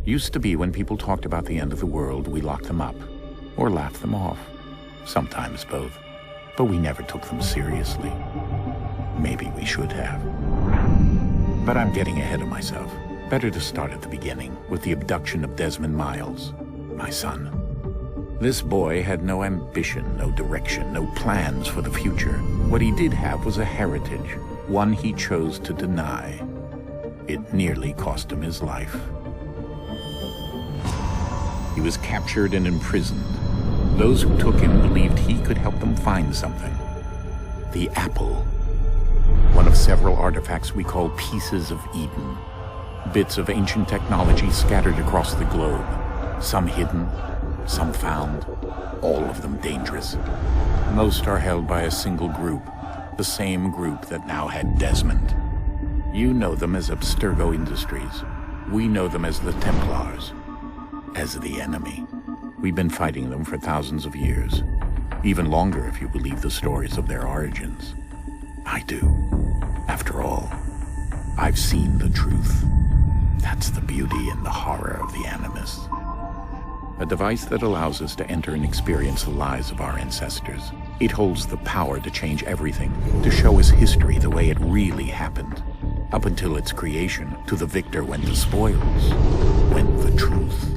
Used to be when people talked about the end of the world, we locked them up, or laughed them off. Sometimes both. But we never took them seriously. Maybe we should have. But I'm getting ahead of myself. Better to start at the beginning, with the abduction of Desmond Miles, my son. This boy had no ambition, no direction, no plans for the future. What he did have was a heritage, one he chose to deny. It nearly cost him his life. He was captured and imprisoned. Those who took him believed he could help them find something. The apple. One of several artifacts we call pieces of Eden. Bits of ancient technology scattered across the globe. Some hidden, some found, all of them dangerous. Most are held by a single group, the same group that now had Desmond. You know them as Abstergo Industries. We know them as the Templars, as the enemy. We've been fighting them for thousands of years, even longer if you believe the stories of their origins. I do. After all, I've seen the truth. That's the beauty and the horror of the Animus. A device that allows us to enter and experience the lives of our ancestors. It holds the power to change everything, to show us history the way it really happened. Up until its creation, to the victor went the spoils, went the truth.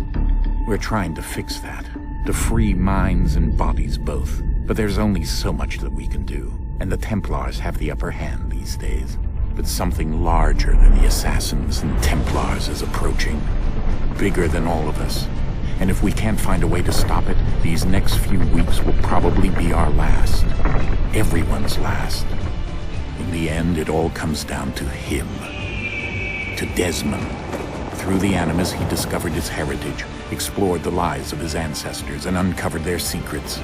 We're trying to fix that, to free minds and bodies both. But there's only so much that we can do, and the Templars have the upper hand these days. But something larger than the Assassins and Templars is approaching, bigger than all of us. And if we can't find a way to stop it, these next few weeks will probably be our last. Everyone's last. In the end, it all comes down to him. To Desmond. Through the Animus, he discovered his heritage, explored the lives of his ancestors, and uncovered their secrets.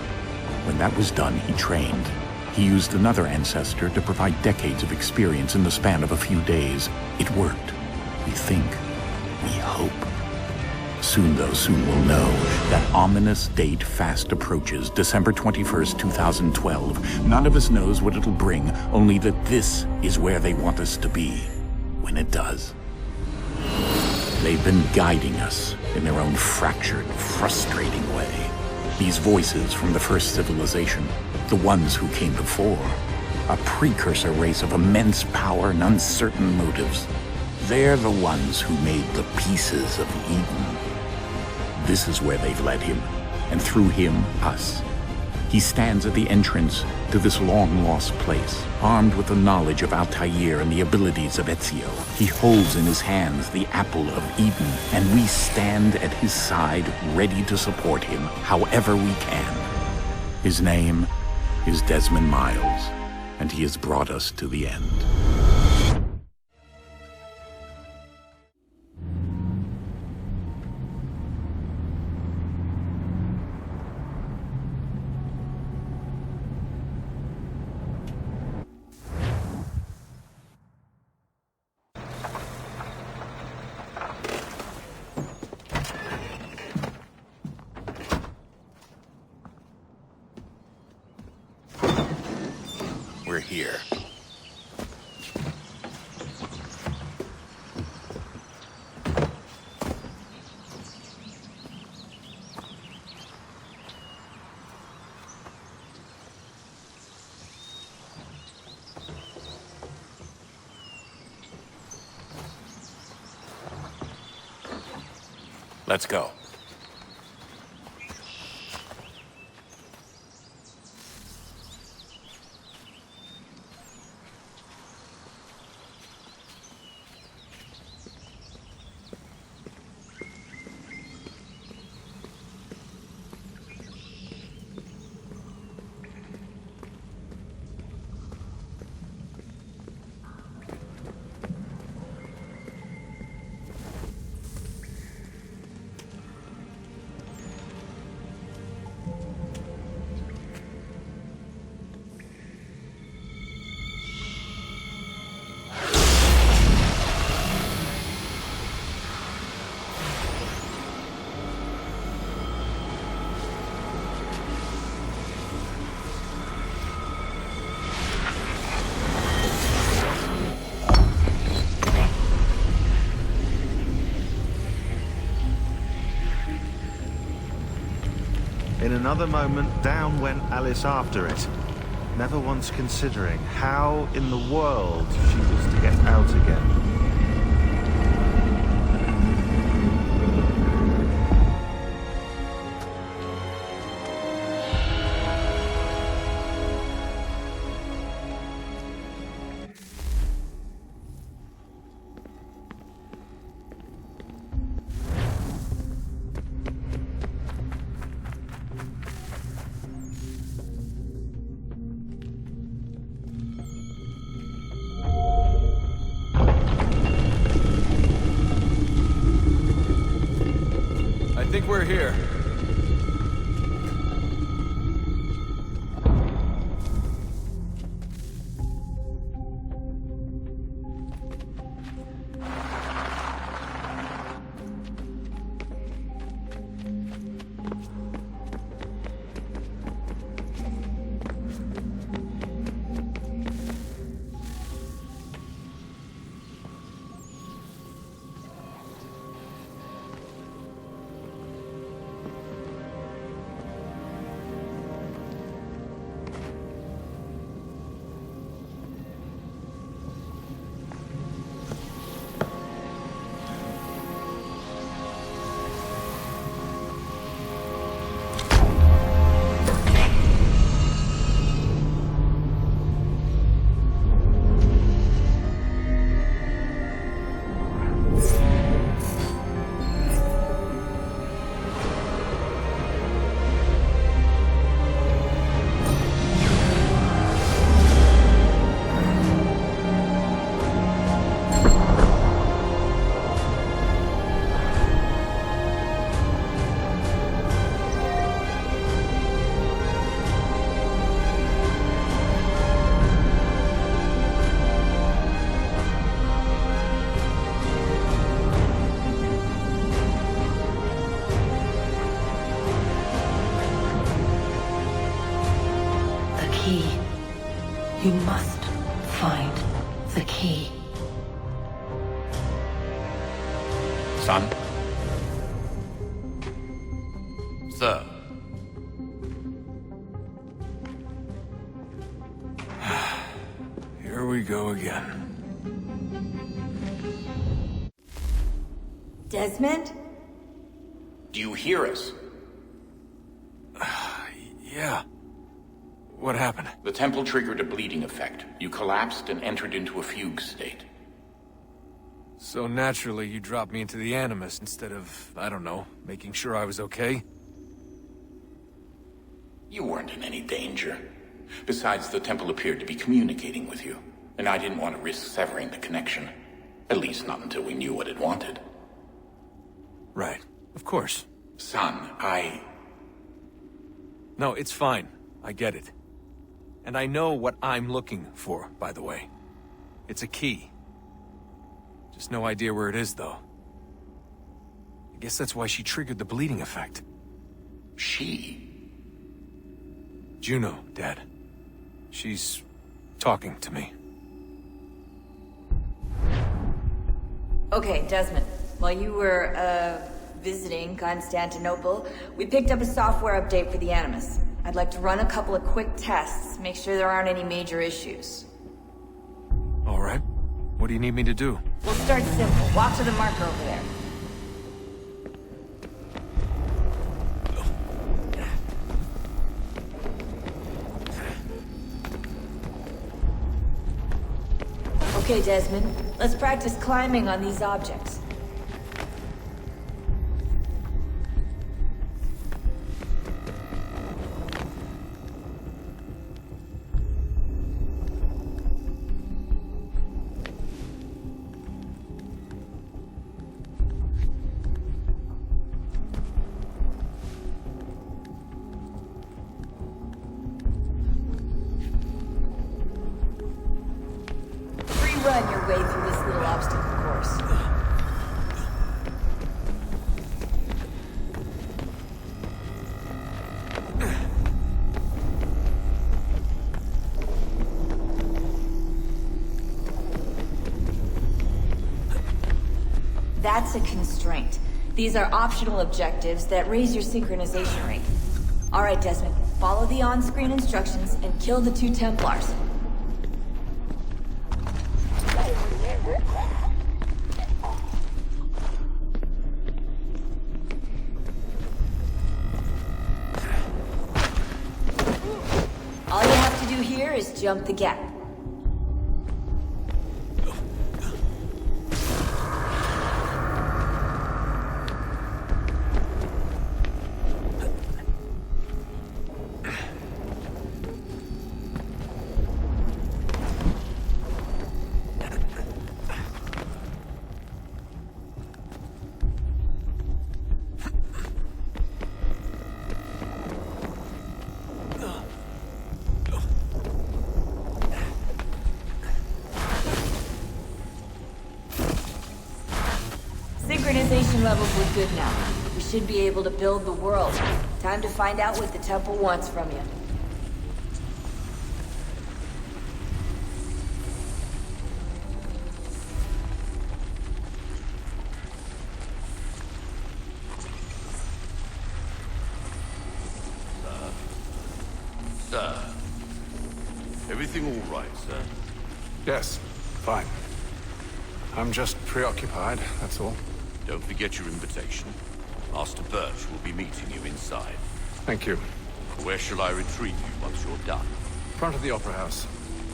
When that was done, he trained. He used another ancestor to provide decades of experience in the span of a few days. It worked. We think. We hope. Soon we'll know. That ominous date fast approaches, December 21st, 2012. None of us knows what it'll bring, only that this is where they want us to be, when it does. They've been guiding us in their own fractured, frustrating way. These voices from the first civilization, the ones who came before, a precursor race of immense power and uncertain motives. They're the ones who made the pieces of Eden. This is where they've led him, and through him, us. He stands at the entrance to this long-lost place, armed with the knowledge of Altair and the abilities of Ezio. He holds in his hands the apple of Eden, and we stand at his side, ready to support him however we can. His name is Desmond Miles, and he has brought us to the end. We're here. Let's go. another moment, down went Alice after it, never once considering how in the world she was to get out again. I think we're here. Key. You must find the key. Son? Sir. Here we go again. Desmond? Do you hear us? Yeah. What happened? The temple triggered a bleeding effect. You collapsed and entered into a fugue state. So naturally, you dropped me into the Animus instead of, I don't know, making sure I was okay? You weren't in any danger. Besides, the temple appeared to be communicating with you, and I didn't want to risk severing the connection. At least not until we knew what it wanted. Right. Of course. Son, No, it's fine. I get it. And I know what I'm looking for, by the way. It's a key. Just no idea where it is, though. I guess that's why she triggered the bleeding effect. She? Juno, Dad. She's talking to me. Okay, Desmond. While you were, visiting Constantinople, we picked up a software update for the Animus. I'd like to run a couple of quick tests, make sure there aren't any major issues. All right. What do you need me to do? We'll start simple. Walk to the marker over there. Okay, Desmond. Let's practice climbing on these objects. Run your way through this little obstacle course. That's a constraint. These are optional objectives that raise your synchronization rate. Alright, Desmond. Follow the on-screen instructions and kill the 2 Templars. All you have to do here is jump the gap. Synchronization levels look good now. We should be able to build the world. Time to find out what the temple wants from you. Sir. Everything all right, sir? Yes, fine. I'm just preoccupied, that's all. Don't forget your invitation. Master Birch will be meeting you inside. Thank you. Where shall I retrieve you once you're done? Front of the Opera House.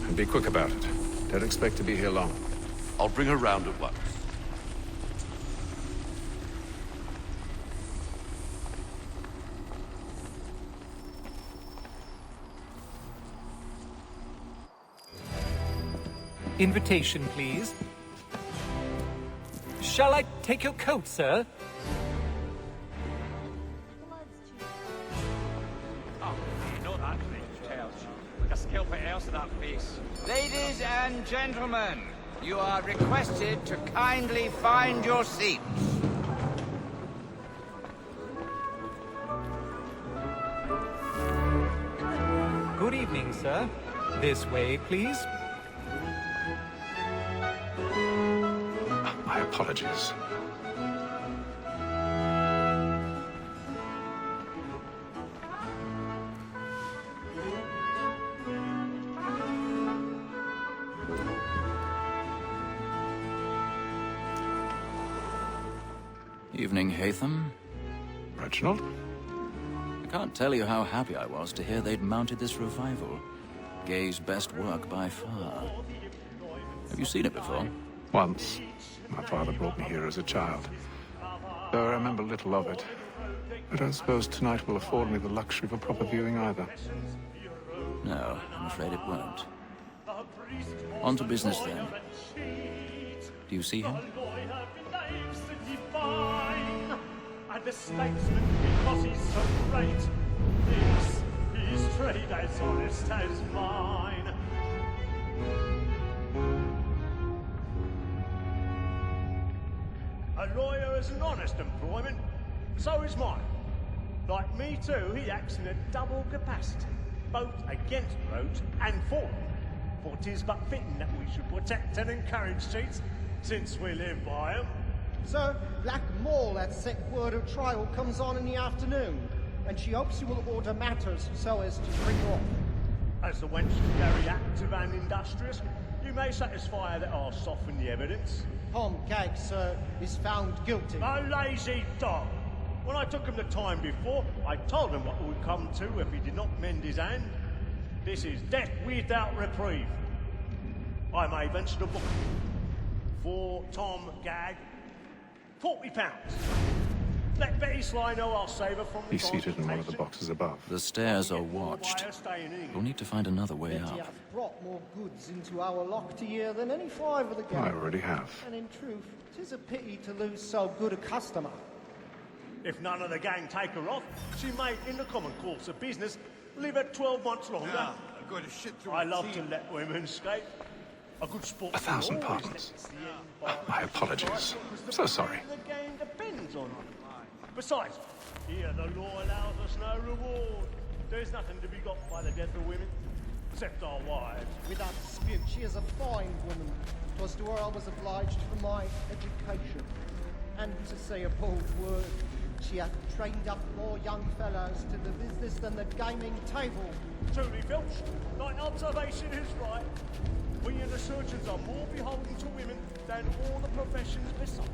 And be quick about it. Don't expect to be here long. I'll bring her round at once. Invitation, please. Shall I take your coat, sir? Oh, not that big, Charles. Like a scalp else of that face. Ladies and gentlemen, you are requested to kindly find your seats. Good evening, sir. This way, please. My apologies. Evening, Haytham. Reginald? I can't tell you how happy I was to hear they'd mounted this revival. Gay's best work by far. Have you seen it before? Once. My father brought me here as a child. Though I remember little of it. I don't suppose tonight will afford me the luxury of a proper viewing either. No, I'm afraid it won't. On to business then. Do you see him? And the statesman, because he's so great, thinks his trade as honest as mine. A lawyer is an honest employment, so is mine. Like me too, he acts in a double capacity, both against roads and for them. For 'tis but fitting that we should protect and encourage cheats, since we live by 'em. Sir, Black Mall at set word of trial comes on in the afternoon, and she hopes you will order matters so as to bring off. As the wench is very active and industrious, you may satisfy her that I'll soften the evidence. Tom Gag, sir, is found guilty. A lazy dog! When I took him the time before, I told him what it would come to if he did not mend his hand. This is death without reprieve. I may venture to book for Tom Gag, £40. Let Betty Sly know I'll save her from the He's seated in one of the boxes above. The stairs are watched. We'll need to find another way Betty up. hath brought more goods into our locked year than any 5 of the gang. I already have. And in truth, 'tis a pity to lose so good a customer. If none of the gang take her off, she may, in the common course of business, live her 12 months longer. I've got to shit through I love to let women escape. A good sport. 1,000 pardons. My apologies. So sorry. The game depends on it. Besides, here the law allows us no reward. There's nothing to be got by the death of women, except our wives. Without dispute, she is a fine woman. 'Twas to her I was obliged for my education. And to say a bold word, She had trained up more young fellows to the business than the gaming table. Truly, Filch, thy observation is right. We and the surgeons are more beholden to women than all the professions besides.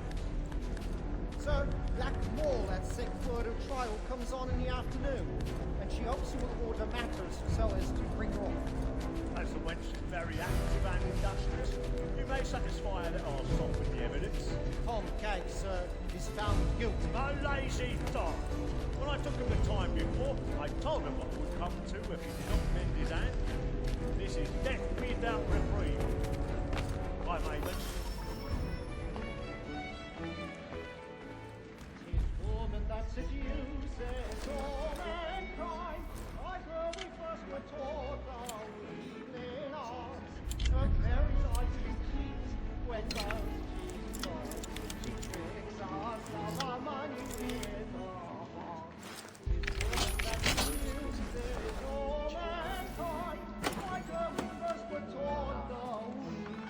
Sir, Black Mall at sick word of trial comes on in the afternoon, and she hopes you will order matters so as to bring her off. As the wench is very active and industrious, you may satisfy her that I'll soften the evidence. Tom Keg, sir, is found guilty. A lazy dog. When I took him the time before, I told him what would come to if he did not mend his hand. This is death without reprieve. I may mention. Woman that seduces all mankind, like her we first were taught our evening arts. Her very life we cheat when does she fall? She tricks us of our money with her heart. Woman that seduces all mankind, like her we first were taught our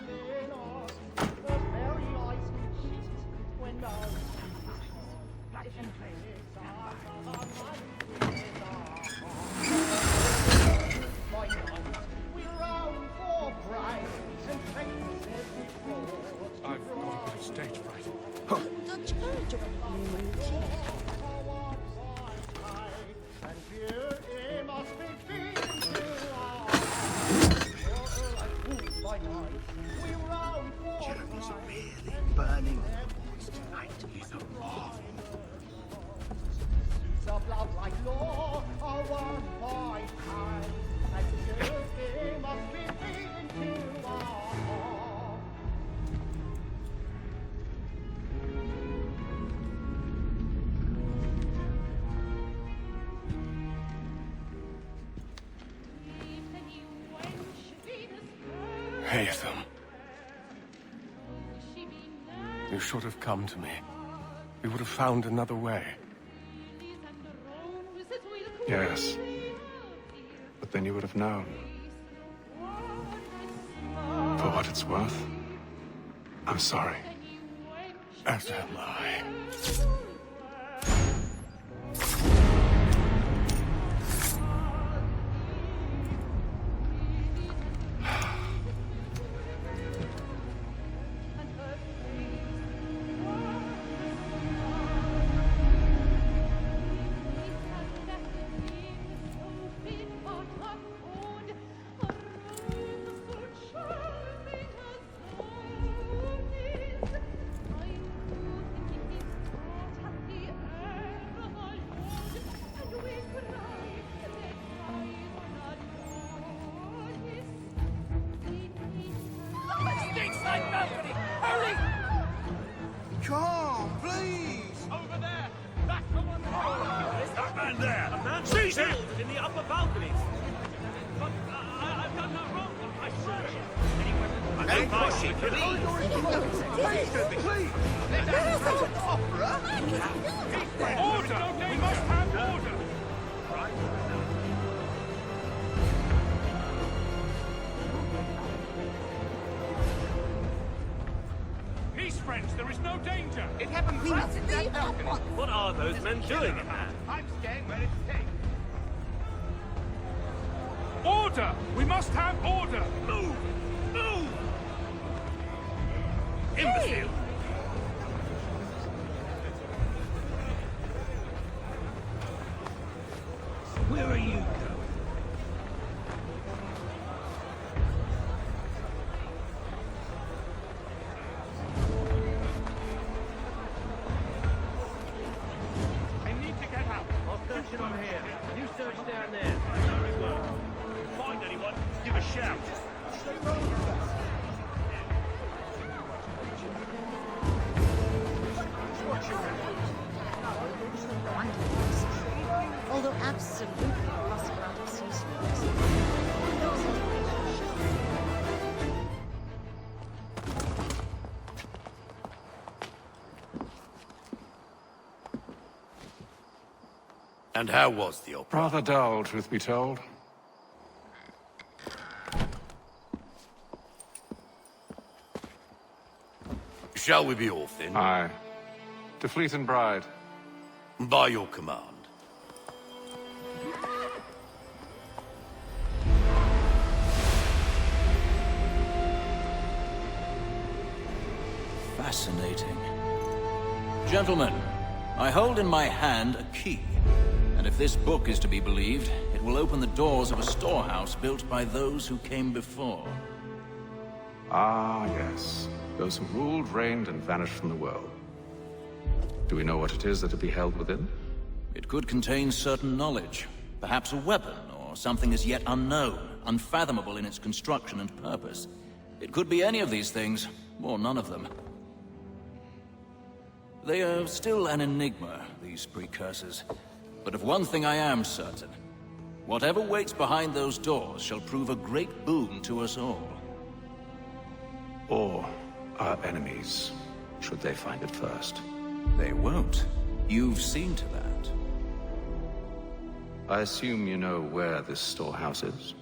evening arts. Her very eyes we cheat when does I've got a bit of stage fright. Don't you urge your immunity? Jeremy's really burning tonight. He's a marvel. Of love like law are one by time, and you must be beaten to our heart. Haytham. You should have come to me. We would have found another way. Yes. But then you would have known. For what it's worth, I'm sorry. As am I. Come, please! Over there! That one there! Is that man there? A man seize him! In the upper balconies! But I've done no wrong. I swear. Anyone? Please! Order! We must have order! Peace, friends, there is no danger! It happened right at that balcony! What are those men doing in there? I'm staying where it's safe. Order! We must have order! Move! Move! Imbecile! Where are you going? I need to get out. I'll search it on here. You search down there. Very well. Find anyone, give a shout. Although absolutely impossible out of season. And how was the opera? Rather dull, truth be told. Shall we be off then? Aye. To Fleet and Bride. By your command. Fascinating. Gentlemen, I hold in my hand a key. And if this book is to be believed, it will open the doors of a storehouse built by those who came before. Ah, yes. Those who ruled, reigned, and vanished from the world. Do we know what it is that will be held within? It could contain certain knowledge. Perhaps a weapon, or something as yet unknown, unfathomable in its construction and purpose. It could be any of these things, or none of them. They are still an enigma, these precursors. But of one thing I am certain. Whatever waits behind those doors shall prove a great boon to us all. Or our enemies, should they find it first. They won't. You've seen to that. I assume you know where this storehouse is?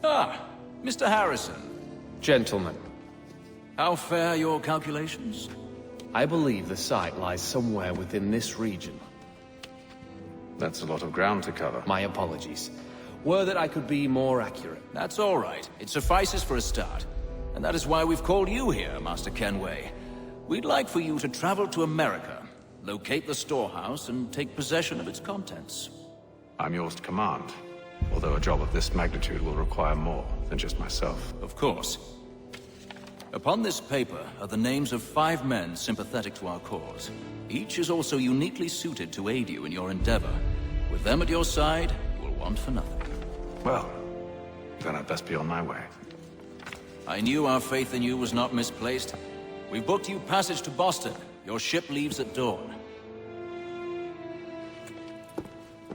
Ah, Mr. Harrison. Gentlemen, How fare your calculations? I believe the site lies somewhere within this region. That's a lot of ground to cover. My apologies. Were that I could be more accurate. That's all right. It suffices for a start. And that is why we've called you here, Master Kenway. We'd like for you to travel to America, locate the storehouse, and take possession of its contents. I'm yours to command, although a job of this magnitude will require more than just myself. Of course. Upon this paper are the names of 5 men sympathetic to our cause. Each is also uniquely suited to aid you in your endeavor. With them at your side, you will want for nothing. Well, then I'd best be on my way. I knew our faith in you was not misplaced. We've booked you passage to Boston. Your ship leaves at dawn.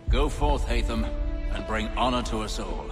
Go forth, Hatham, and bring honor to us all.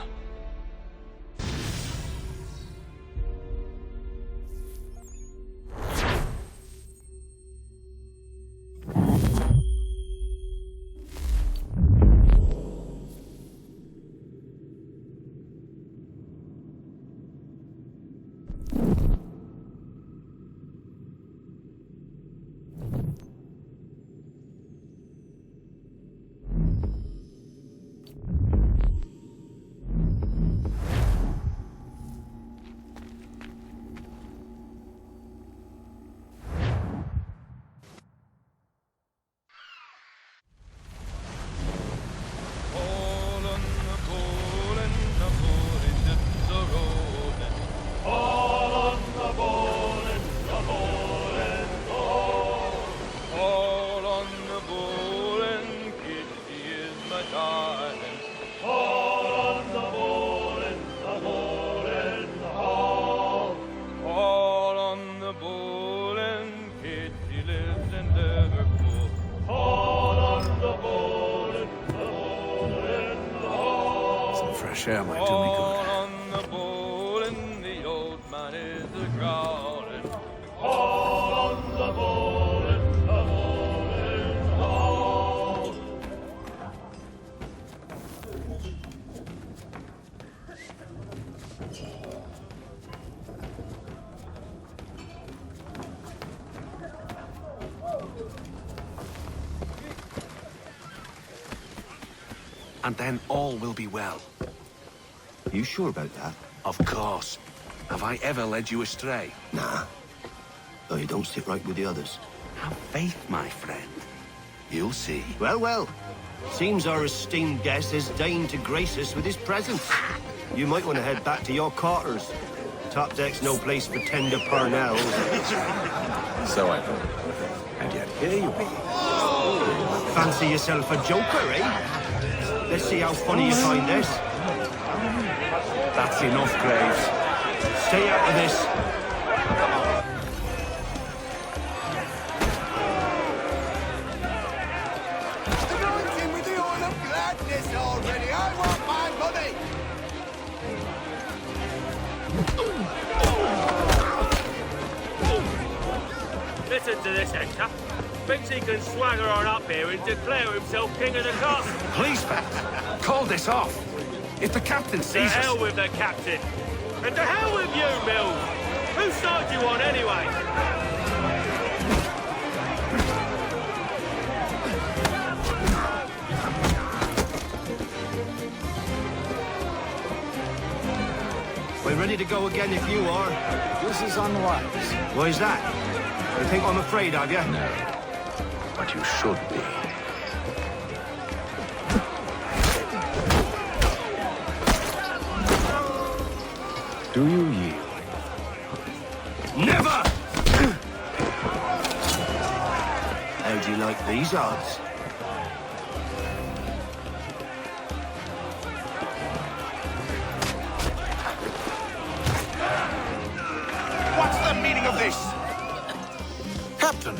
Share might do me good. On the bowling, the old man is a-growling. All on the bowling, all. And then all will be well. You sure about that? Of course. Have I ever led you astray? Nah. Though you don't sit right with the others. Have faith, my friend. You'll see. Well, well. Seems our esteemed guest has deigned to grace us with his presence. You might want to head back to your quarters. Top deck's no place for tender Parnells. So I thought. And yet here you be. Fancy yourself a joker, eh? Let's see how funny you find this. That's enough, Graves. Stay out of this. Anointing with the oil of gladness already. I want my money. Listen to this, Hector. Thinks he can swagger on up here and declare himself king of the castle. Please, Pat. Call this off. If the captain To sees hell us... with the captain. And to hell with you, Mills. Whose side you on, anyway? ready to go again if you are. This is unwise. Why is that? You think I'm afraid of you? No. But you should be. Do you yield? Never! How do you like these odds? What's the meaning of this? Captain,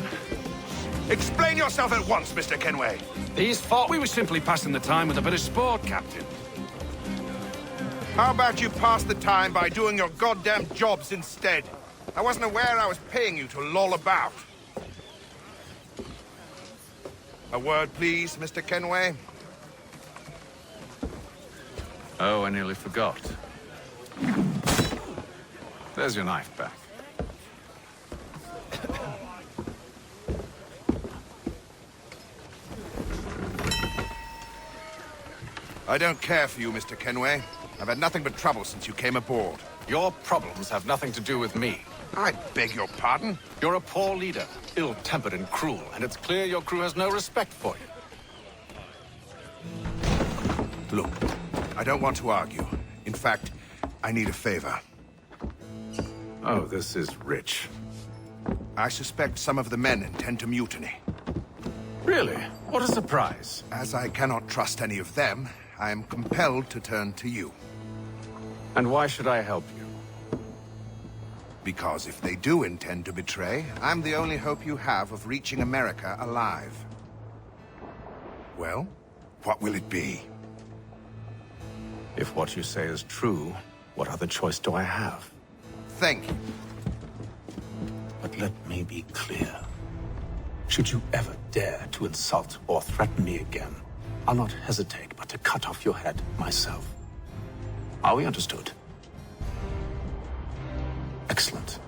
explain yourself at once, Mr. Kenway. These thought we were simply passing the time with a bit of sport, Captain. How about you pass the time by doing your goddamn jobs instead? I wasn't aware I was paying you to loll about. A word, please, Mr. Kenway. Oh, I nearly forgot. There's your knife back. I don't care for you, Mr. Kenway. I've had nothing but trouble since you came aboard. Your problems have nothing to do with me. I beg your pardon? You're a poor leader, ill-tempered and cruel, and it's clear your crew has no respect for you. Look, I don't want to argue. In fact, I need a favor. Oh, this is rich. I suspect some of the men intend to mutiny. Really? What a surprise. As I cannot trust any of them, I am compelled to turn to you. And why should I help you? Because if they do intend to betray, I'm the only hope you have of reaching America alive. Well, what will it be? If what you say is true, what other choice do I have? Thank you. But let me be clear. Should you ever dare to insult or threaten me again, I'll not hesitate but to cut off your head myself. Are we understood? Excellent.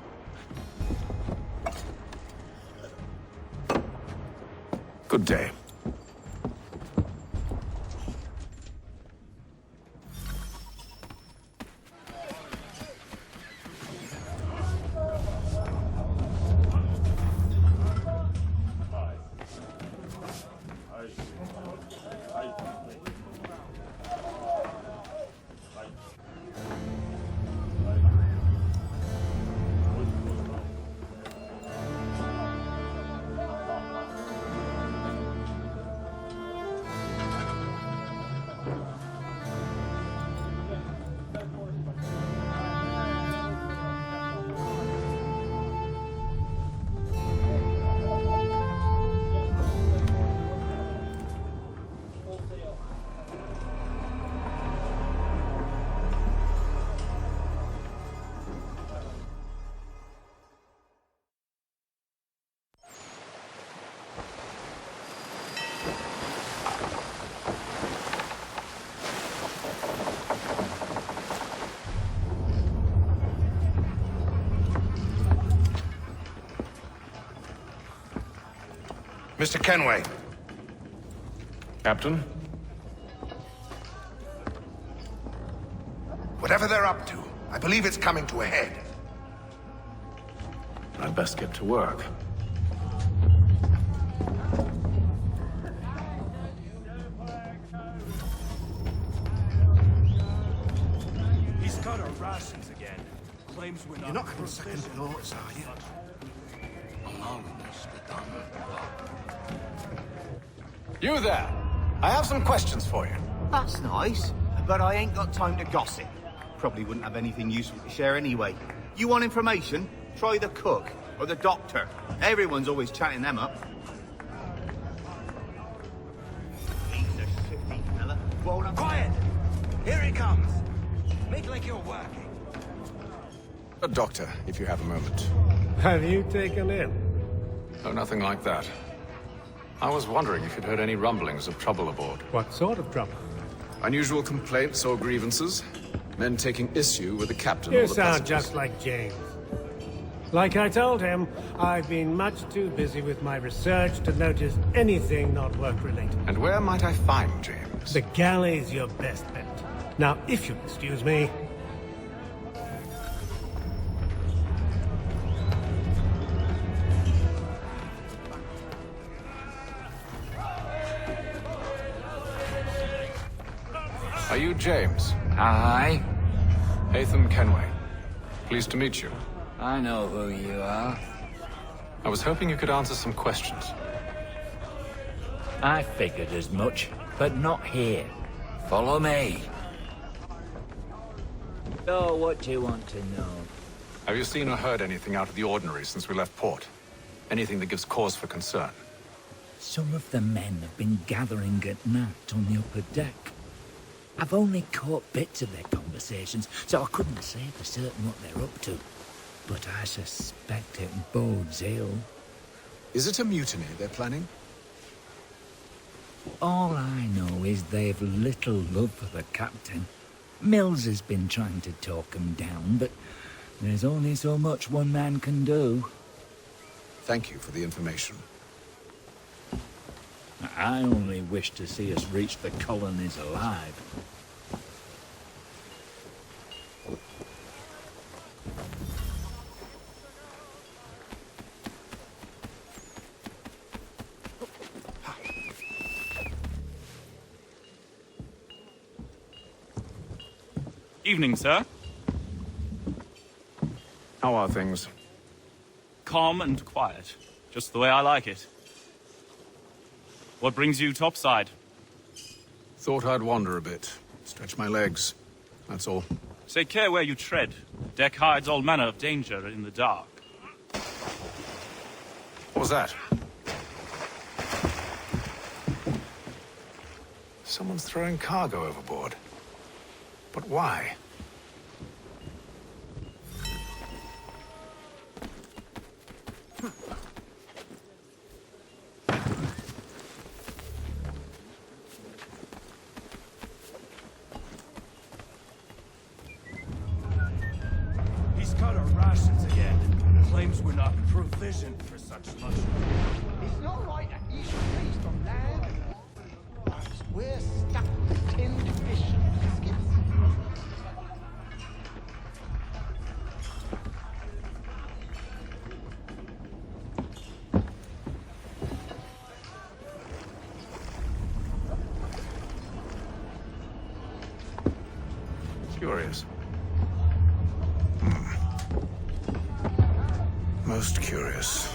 Good day. Mr. Kenway. Captain? Whatever they're up to, I believe it's coming to a head. I'd best get to work. He's got our rations again. Claims we're You're not having second thoughts, are you? You there! I have some questions for you. That's nice, but I ain't got time to gossip. Probably wouldn't have anything useful to share anyway. You want information? Try the cook or the doctor. Everyone's always chatting them up. He's a shifty fella. Quiet! Here he comes. Make like you're working. A doctor, if you have a moment. Have you taken ill? Oh, nothing like that. I was wondering if you'd heard any rumblings of trouble aboard. What sort of trouble? Unusual complaints or grievances? Men taking issue with the captain You or the sound passengers? just like James. Like I told him, I've been much too busy with my research to notice anything not work-related. And where might I find James? The galley's your best bet. Now, if you'll excuse me... you James? Aye. Haytham Kenway. Pleased to meet you. I know who you are. I was hoping you could answer some questions. I figured as much, but not here. Follow me. So, what do you want to know? Have you seen or heard anything out of the ordinary since we left port? Anything that gives cause for concern? Some of the men have been gathering at night on the upper deck. I've only caught bits of their conversations, so I couldn't say for certain what they're up to. But I suspect it bodes ill. Is it a mutiny they're planning? All I know is they've little love for the captain. Mills has been trying to talk him down, but there's only so much one man can do. Thank you for the information. I only wish to see us reach the colonies alive. Evening, sir. How are things? Calm and quiet. Just the way I like it. What brings you topside? Thought I'd wander a bit. Stretch my legs. That's all. Take care where you tread. Deck hides all manner of danger in the dark. What was that? Someone's throwing cargo overboard. But why? He's cut our rations again. Claims we're not provisioned for such luxury. It's not right that you should feast on land. We're stuck with tinned fish and biscuits. Curious. Most curious.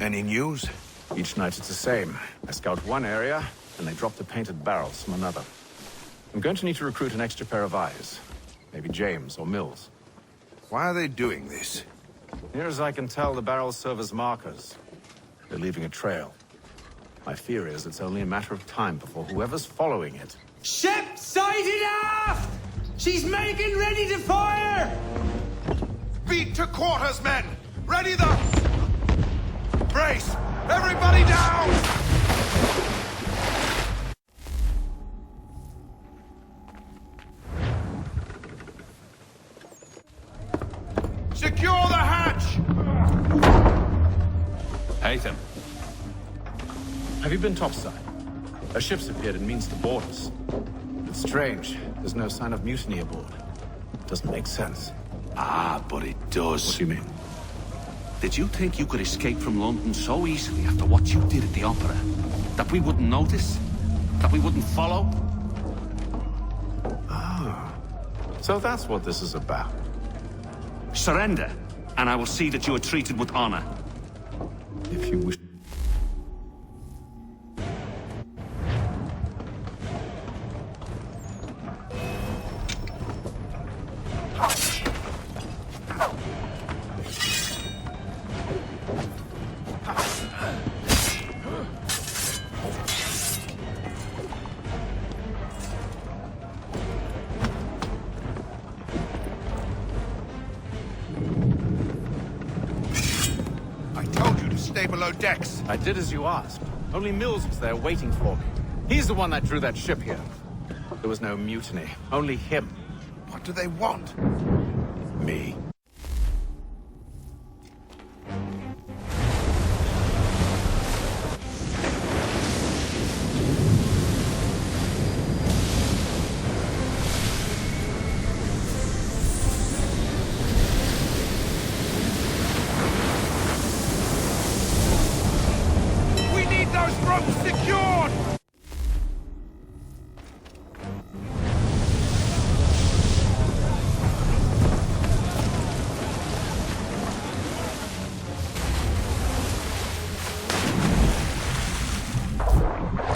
Any news? Each night it's the same. I scout one area, and they drop the painted barrels from another. I'm going to need to recruit an extra pair of eyes. Maybe James or Mills. Why are they doing this? Near as I can tell, the barrels serve as markers. They're leaving a trail. My fear is it's only a matter of time before whoever's following it... Ship sighted aft! She's making ready to fire! Beat to quarters, men! Ready the... Brace! Everybody down! Secure the hatch! Haytham. Have you been topside? A ship's appeared and means to board us. It's strange. There's no sign of mutiny aboard. Doesn't make sense. Ah, but it does. What do you mean? Did you think you could escape from London so easily after what you did at the Opera? That we wouldn't notice? That we wouldn't follow? Ah. So that's what this is about. Surrender, and I will see that you are treated with honor. If you wish... stay below decks. I did as you asked. Only Mills was there waiting for me. He's the one that drew that ship here. There was no mutiny, only him. What do they want? Me. We need those ropes secured!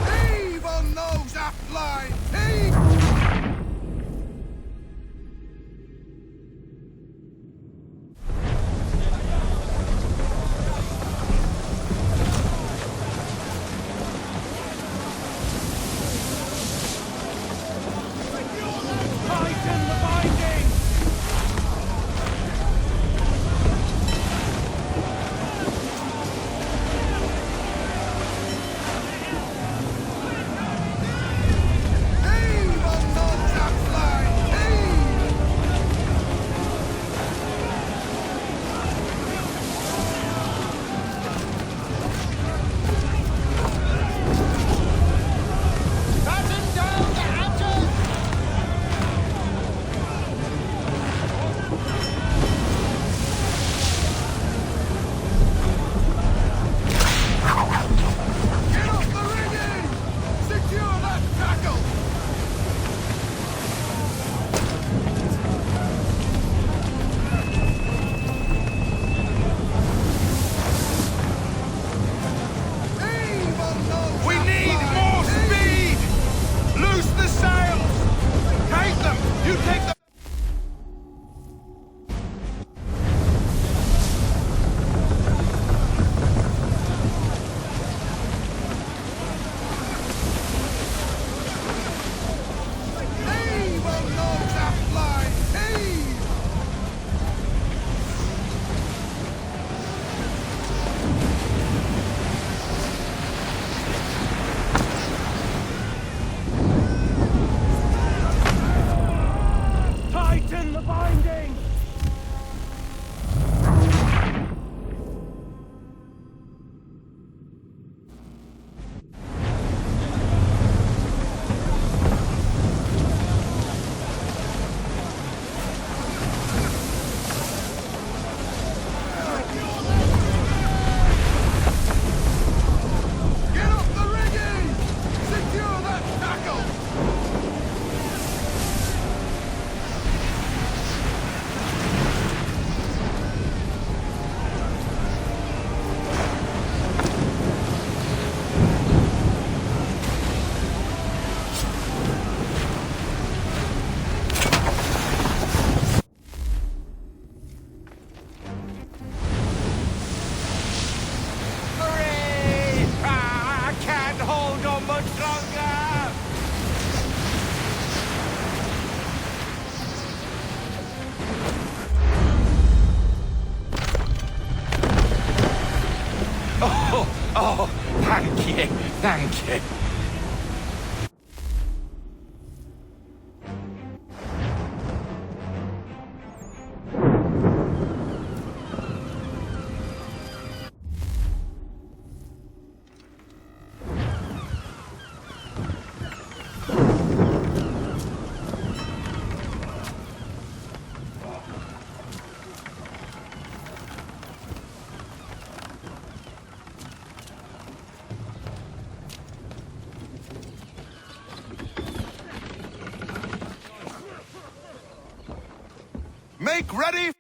Heave on those aft line! Heave! Tighten the binding! Heave on those aft line! Heave! Batten down the hatches! Get off the rigging! Secure that tackle! Heave on those We need more speed! Loose the sails! Take them! You take them! Heave on those aft line! Heave! Tighten the binding! Get off the rigging! Secure that tackle! Hooray! I can't hold on much longer! Oh, thank you, thank you. Make ready!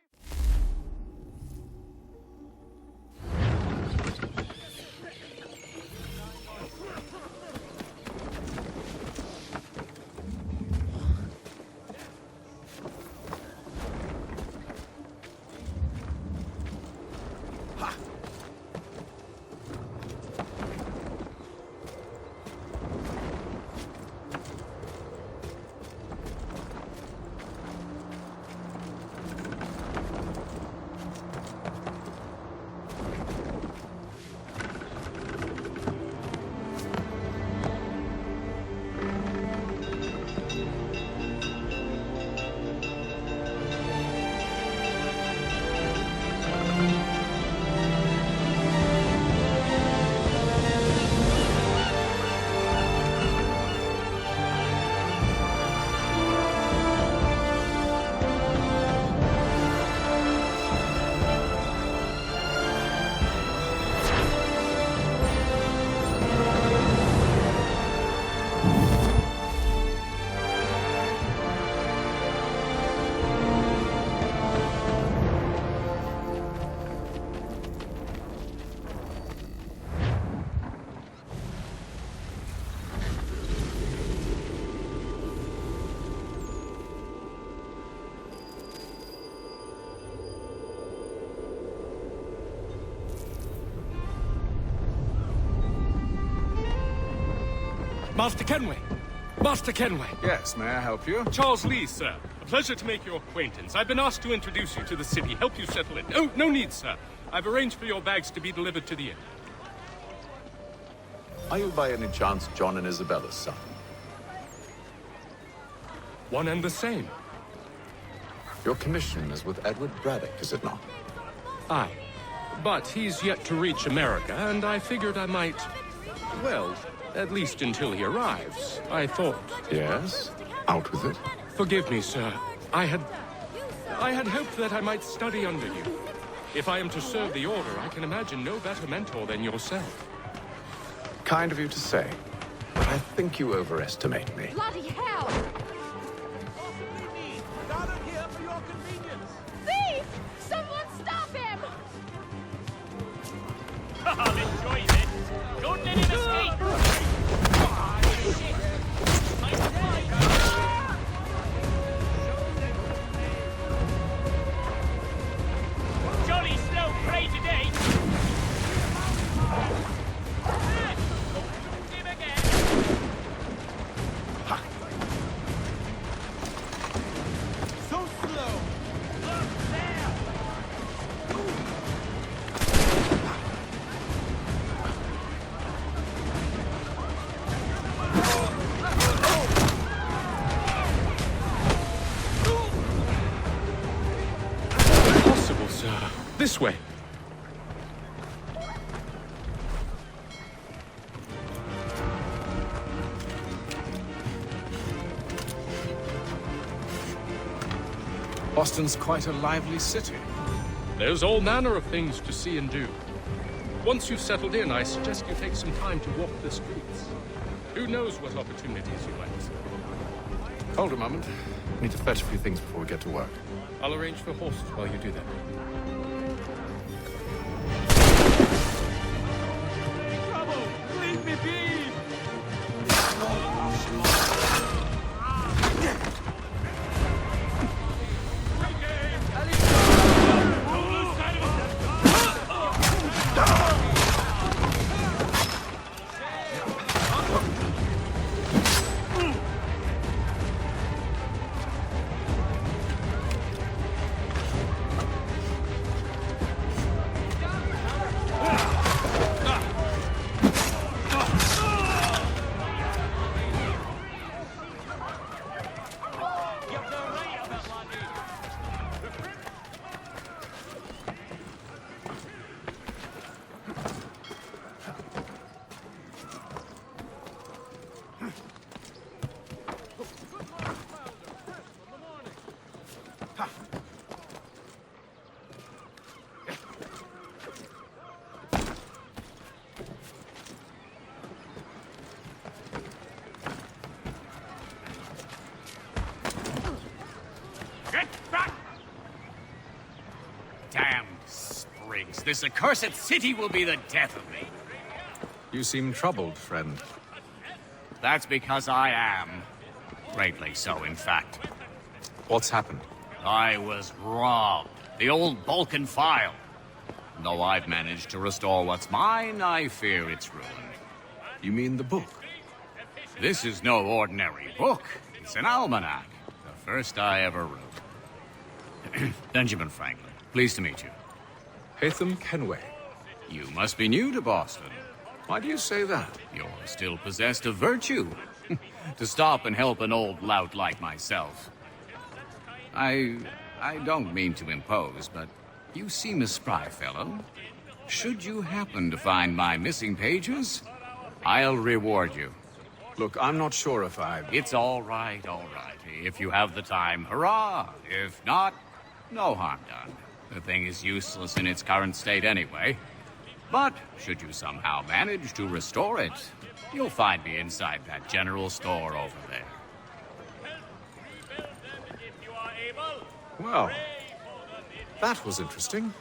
Master Kenway! Master Kenway! Yes, may I help you? Charles Lee, sir. A pleasure to make your acquaintance. I've been asked to introduce you to the city, help you settle in. Oh, no need, sir. I've arranged for your bags to be delivered to the inn. Are you by any chance John and Isabella's son? One and the same. Your commission is with Edward Braddock, is it not? Aye. But he's yet to reach America, and I figured I might... Well, at least until he arrives, I thought. Yes? Out with it. Forgive me, sir. I had hoped that I might study under you. If I am to serve the Order, I can imagine no better mentor than yourself. Kind of you to say. But I think you overestimate me. Bloody hell! Gathered here for your convenience. Thief! Someone stop him! I'm enjoying it. Don't let him escape. Jolly slow prey today. Him again. So slow. Look there. Possible, sir. This way. Boston's quite a lively city. There's all manner of things to see and do. Once you've settled in, I suggest you take some time to walk the streets. Who knows what opportunities you might see. Hold a moment. Need to fetch a few things before we get to work. I'll arrange for horses while you do that. Trouble. Leave me be. Damn sprigs. This accursed city will be the death of me. You seem troubled, friend. That's because I am. Greatly so, in fact. What's happened? I was robbed. The old Balkan file. Though I've managed to restore what's mine, I fear it's ruined. You mean the book? This is no ordinary book. It's an almanac. The first I ever wrote. Benjamin Franklin, pleased to meet you. Haytham Kenway. You must be new to Boston. Why do you say that? You're still possessed of virtue. To stop and help an old lout like myself. I don't mean to impose, but you seem a spry fellow. Should you happen to find my missing pages, I'll reward you. Look, I'm not sure if I... It's all right, all right. If you have the time, hurrah! If not, no harm done. The thing is useless in its current state anyway. But should you somehow manage to restore it, you'll find me inside that general store over there. Well, that was interesting.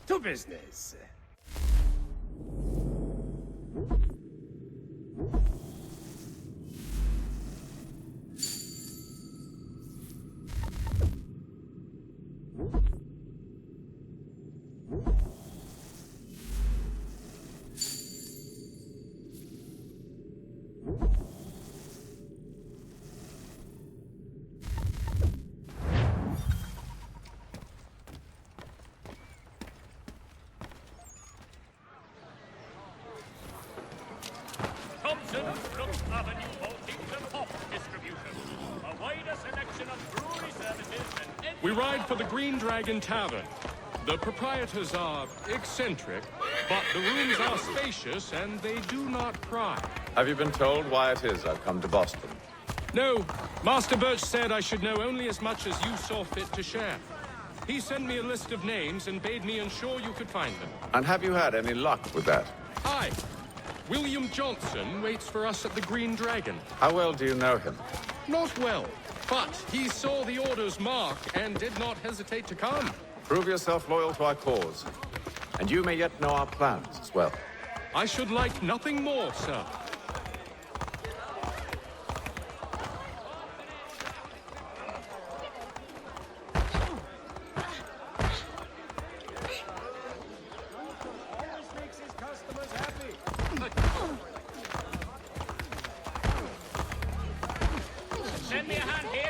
To business. Thompson, Brooks Avenue for Kingdom Pop Distribution. A wider selection of brewery services than any... We ride for the Green Dragon Tavern. The proprietors are eccentric, but the rooms are spacious and they do not pry. Have you been told why it is I've come to Boston? No, Master Birch said I should know only as much as you saw fit to share. He sent me a list of names and bade me ensure you could find them. And have you had any luck with that? Aye. William Johnson waits for us at the Green Dragon. How well do you know him? Not well, but he saw the order's mark and did not hesitate to come. Prove yourself loyal to our cause, and you may yet know our plans as well. I should like nothing more, sir. Send me a hand here.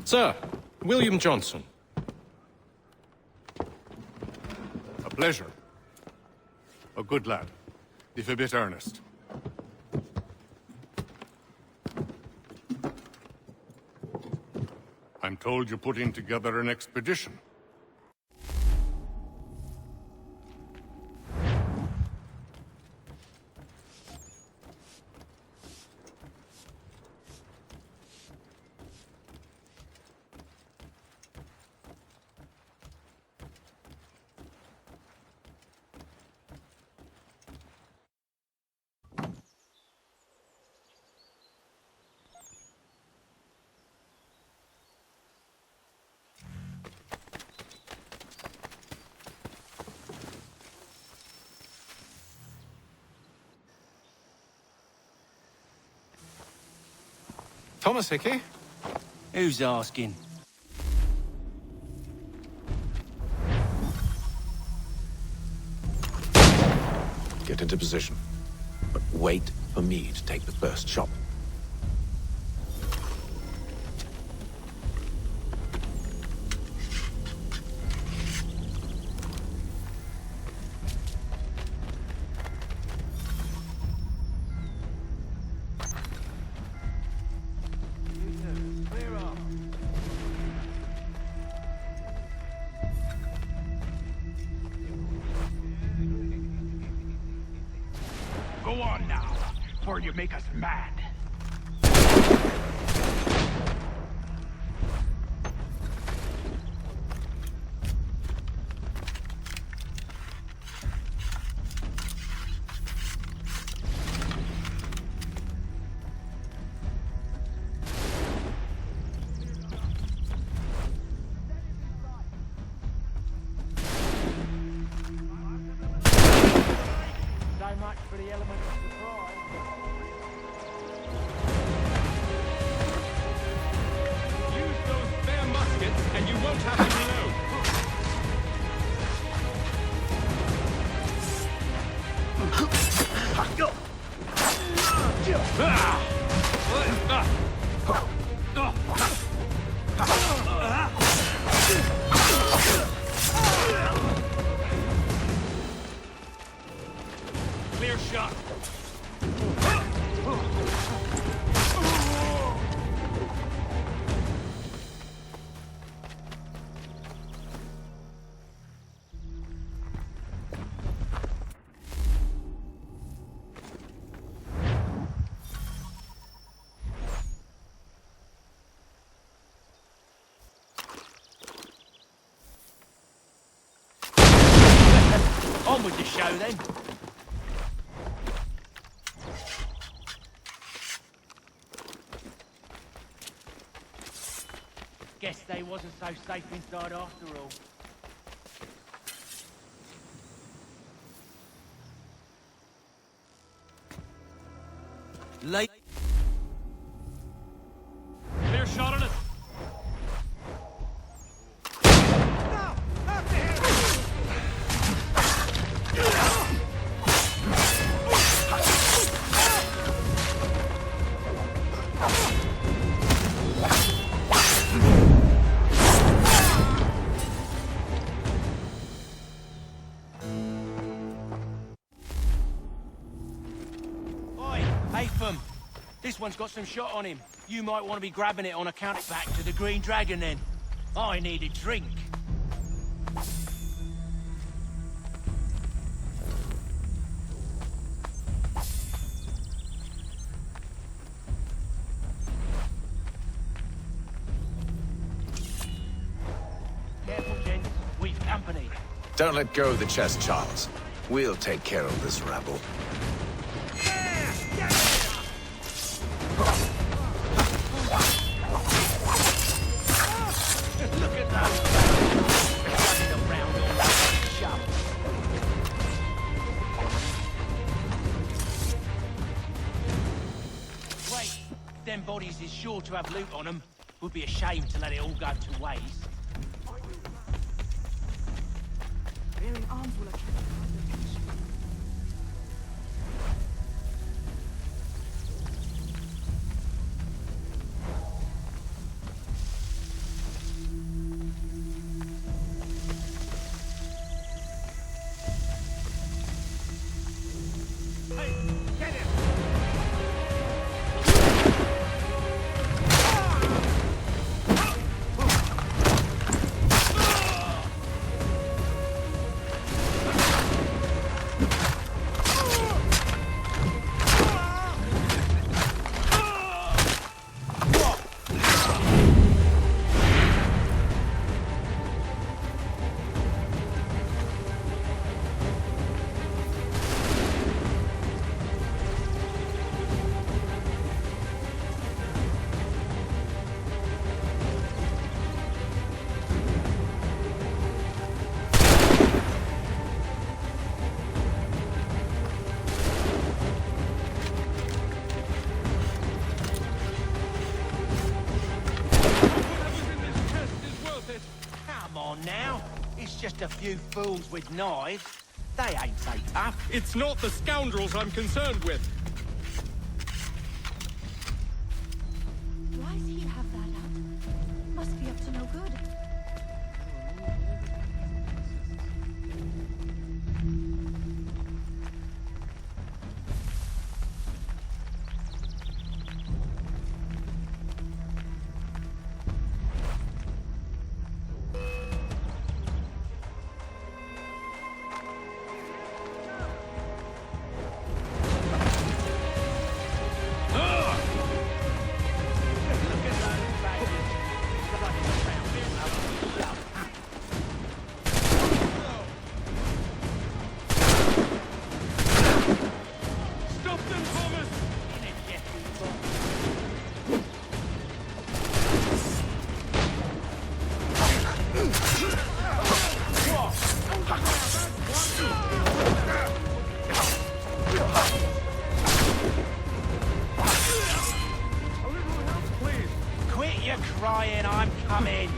Sir, William Johnson. A pleasure. A good lad, if a bit earnest. I'm told you're putting together an expedition. Thomas Hickey? Who's asking? Get into position. But wait for me to take the first shot. Go on now, before you make us mad. So much for the element of surprise. Use those spare muskets and you won't have to reload. On with the show, then. Guess they wasn't so safe inside after all. Late. Clear shot on it. This one's got some shot on him. You might want to be grabbing it on account it back to the Green Dragon then. I need a drink. Careful, gents. We've company. Don't let go of the chest, Charles. We'll take care of this rabble. Look at that! Around all that shove. Wait, them bodies is sure to have loot on them. Would be a shame to let it all go to waste. Bearing arms will attract attention. Now, it's just a few fools with knives. They ain't so tough. It's not the scoundrels I'm concerned with. Why does he have that out? Must be up to no good. Crying, I'm coming.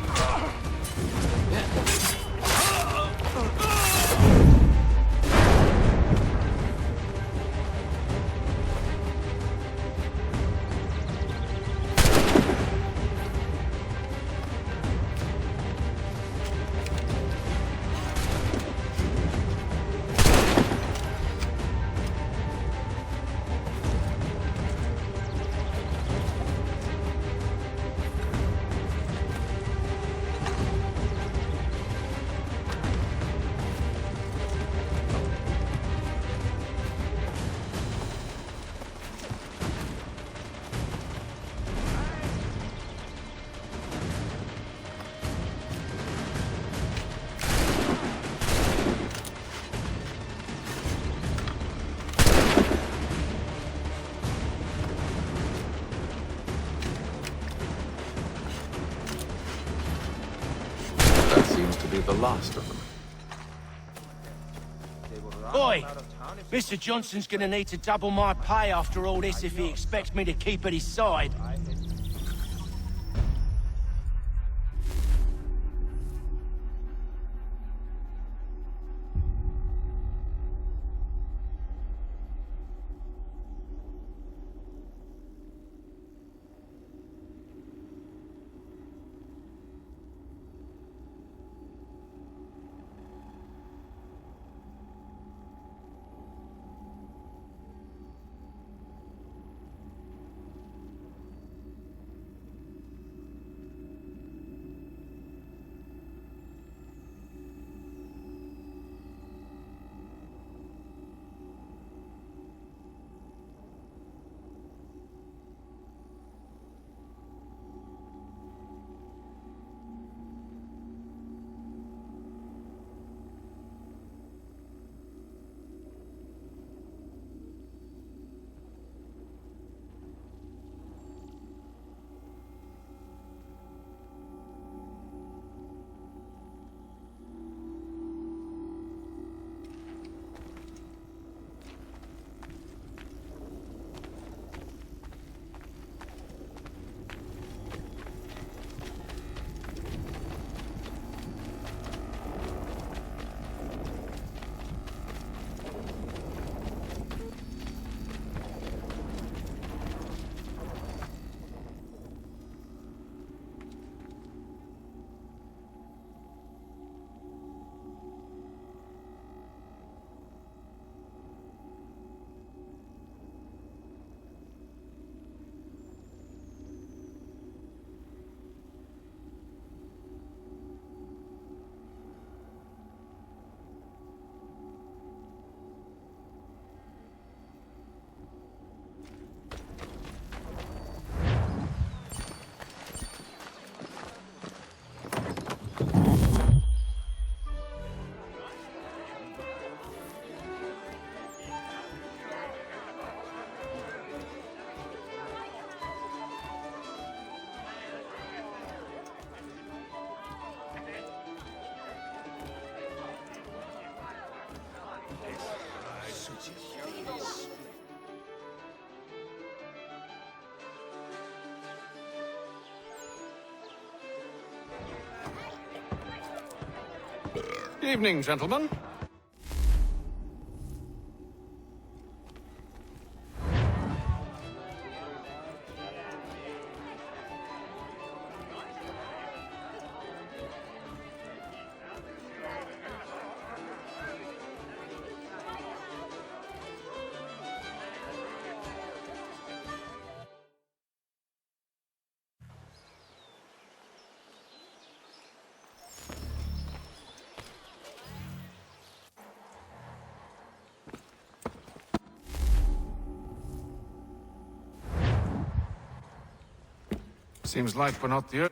seems to be the last of them. Oi! Mr. Johnson's gonna need to double my pay after all this if he expects me to keep at his side. Evening, gentlemen. Seems like we're not the... Your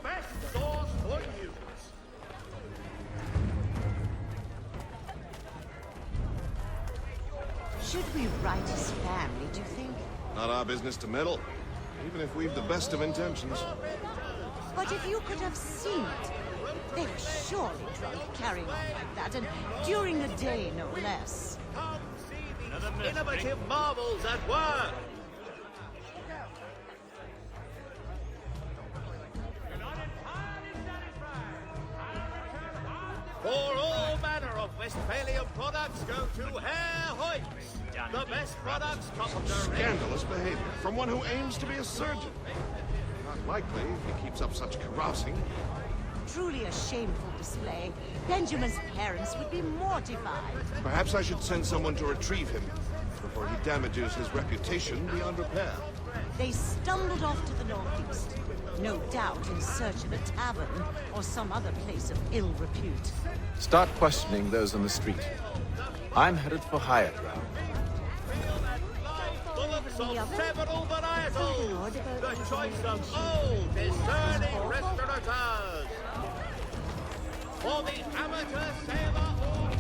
best source for news. Should we write his family, do you think? Not our business to meddle, even if we've the best of intentions. But if you could have seen it, they were surely drunk carrying on like that, and during the day, no less. Innovative marvels at work. For all manner of Westphalian products, go to Herr Hoyts. The best products, top of the range. Scandalous behavior from one who aims to be a surgeon. Not likely if he keeps up such carousing. Truly a shameful display. Benjamin's parents would be mortified. Perhaps I should send someone to retrieve him before he damages his reputation beyond repair. They stumbled off to the northeast, no doubt in search of a tavern or some other place of ill repute. Start questioning those on the street. I'm headed for Hyatt Round. Bullocks of several varietals. The choice of old, discerning restaurateurs. For the amateur sailor or...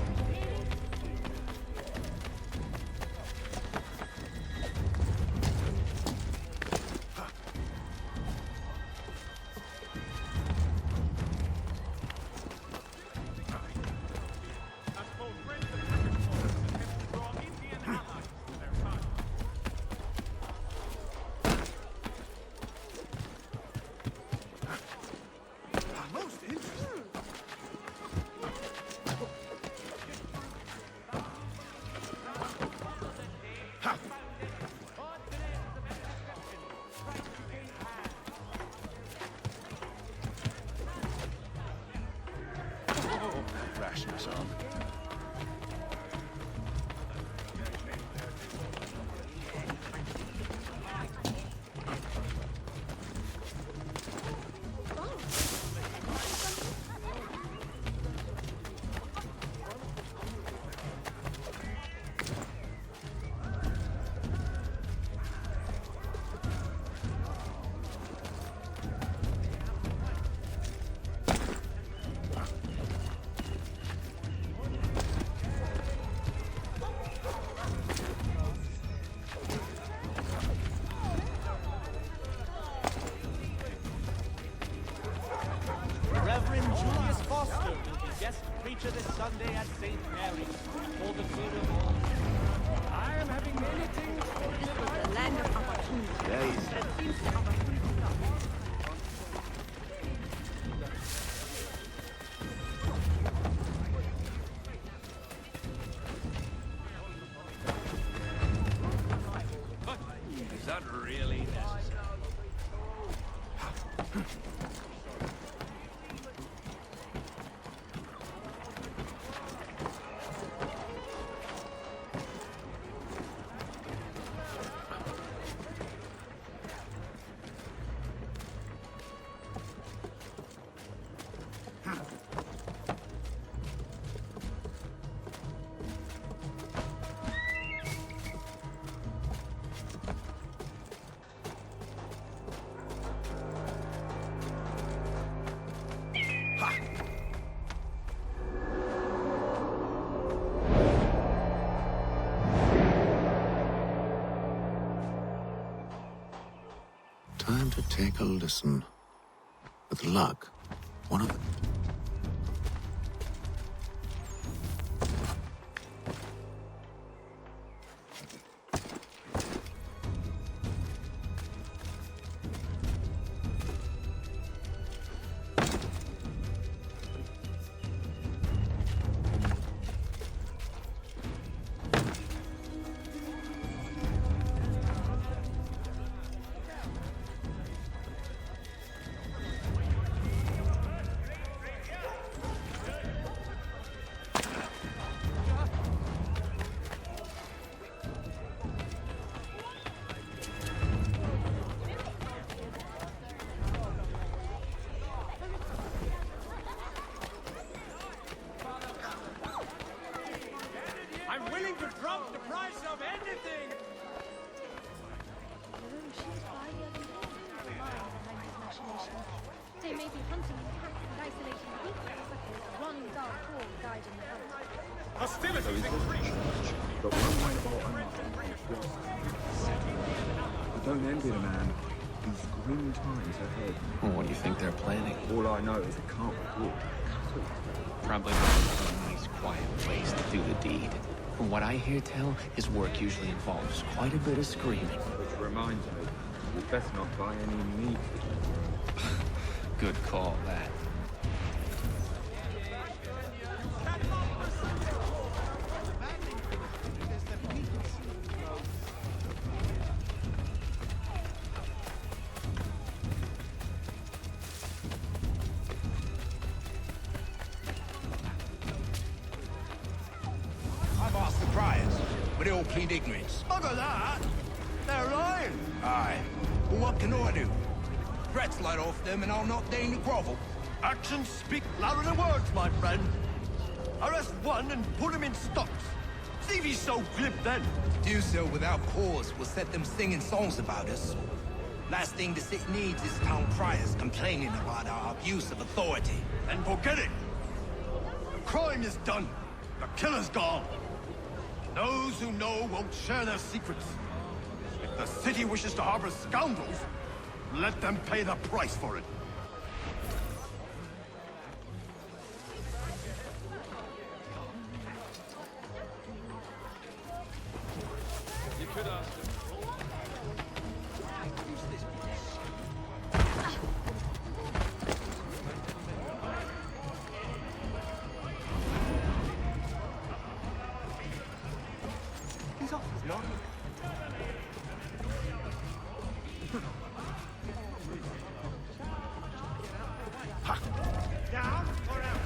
Time to take a listen. With luck, one of them. I'm willing to drop the price of anything! They may be hunting in packs and isolating weak suckers, one dark hall guiding the hunt. Hostilities increase! But one way about another. I don't envy the man. These grim times ahead. Well, what do you think they're planning? All I know is it can't be good. Probably a nice, quiet place to do the deed. From what I hear tell, his work usually involves quite a bit of screaming. Which reminds me, we best not buy any meat. Good call, that. I've asked the criers, but they all plead ignorance. Bugger that! They're lying! Aye. Well, what can I do? Threats light off them and I'll not deign to grovel. Actions speak louder than words, my friend. Arrest one and put him in stocks. See if he's so glib then. To do so without cause will set them singing songs about us. Last thing the city needs is town criers complaining about our abuse of authority. Then forget it! The crime is done. The killer's gone. Those who know won't share their secrets. If the city wishes to harbor scoundrels, let them pay the price for it. You could ask them. He's off his nod. Down or out?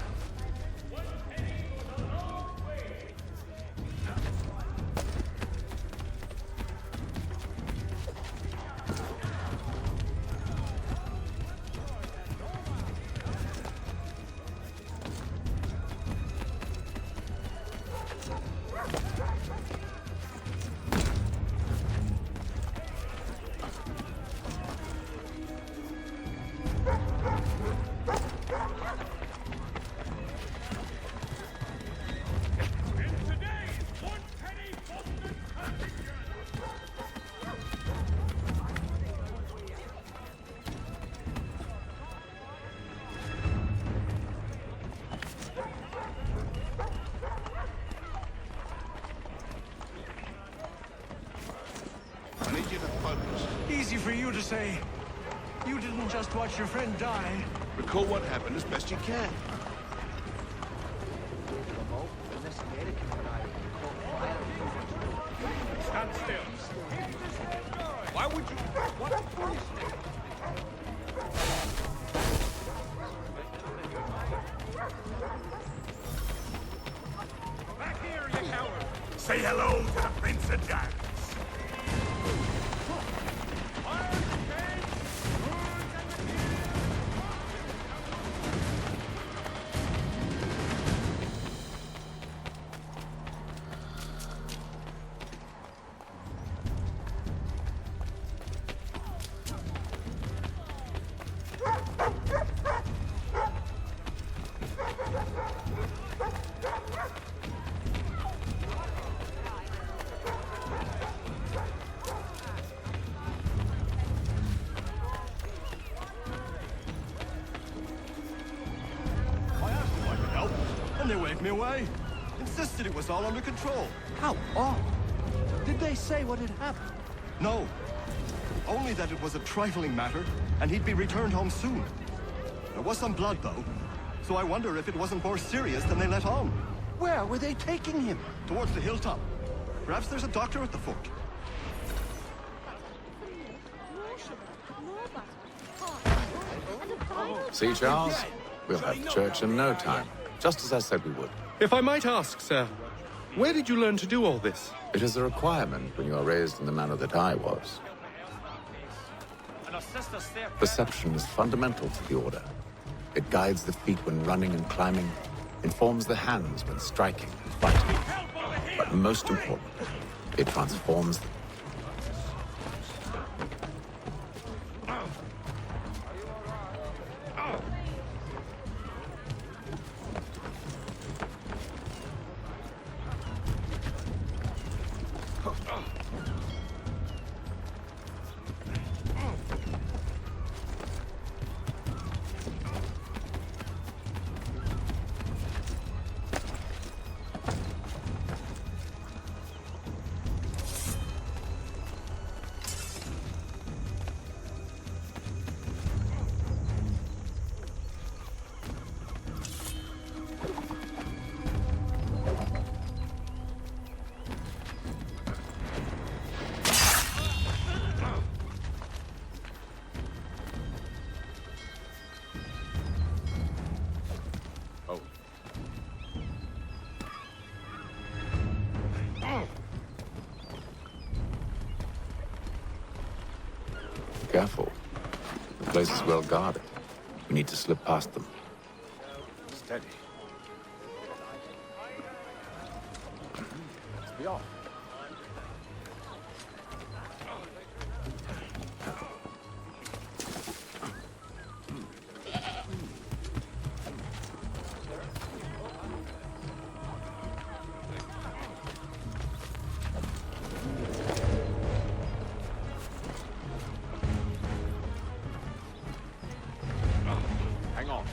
I need you to focus. Easy for you to say. You didn't just watch your friend die. Recall what happened as best you can. Stand still. Why would you... What? Back here, you coward! Say hello to the Prince of Darkness. me away. Insisted it was all under control. How odd. Did they say what had happened? No. Only that it was a trifling matter, and he'd be returned home soon. There was some blood, though, so I wonder if it wasn't more serious than they let on. Where were they taking him? Towards the hilltop. Perhaps there's a doctor at the fort. See, Charles? We'll have church in no time, just as I said we would. If I might ask, sir, where did you learn to do all this? It is a requirement when you are raised in the manner that I was. Perception is fundamental to the Order. It guides the feet when running and climbing, informs the hands when striking and fighting. But most importantly, it transforms them. Careful. The place is well guarded. We need to slip past them. Steady. Let's be off. Hang on.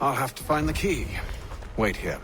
I'll have to find the key. Wait here.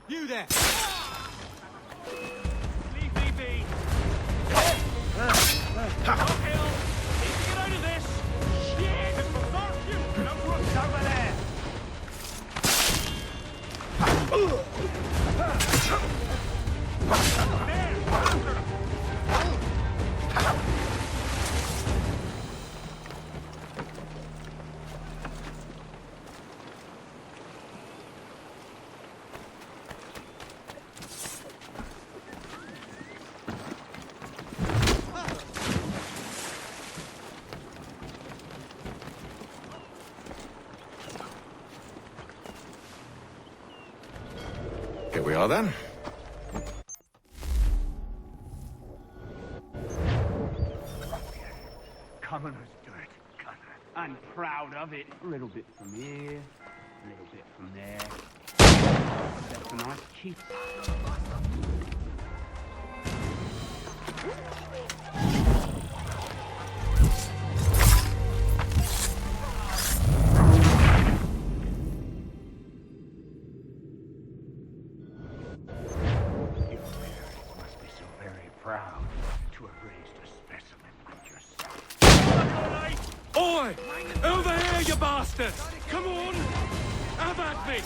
You there! Leave me be! Okay, need to get out of this! Shit! Fuck you! No roots over there! Here we are then. Commoner's dirt, Gunner. I'm proud of it. A little bit from here, a little bit from there. That's a nice cheap. Proud to have raised a specimen like yourself. Oi! Over here, you bastards! Come on! Have at me!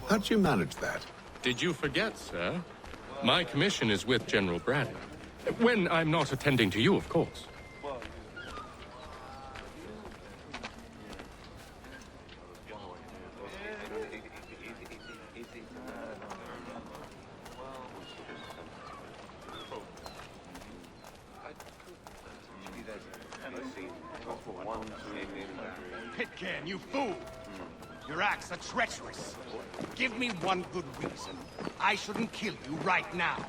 How'd you manage that? Did you forget, sir? My commission is with General Braddock. When I'm not attending to you, of course. Pitcairn, you fool! Your acts are treacherous. Give me one good reason I shouldn't kill you right now.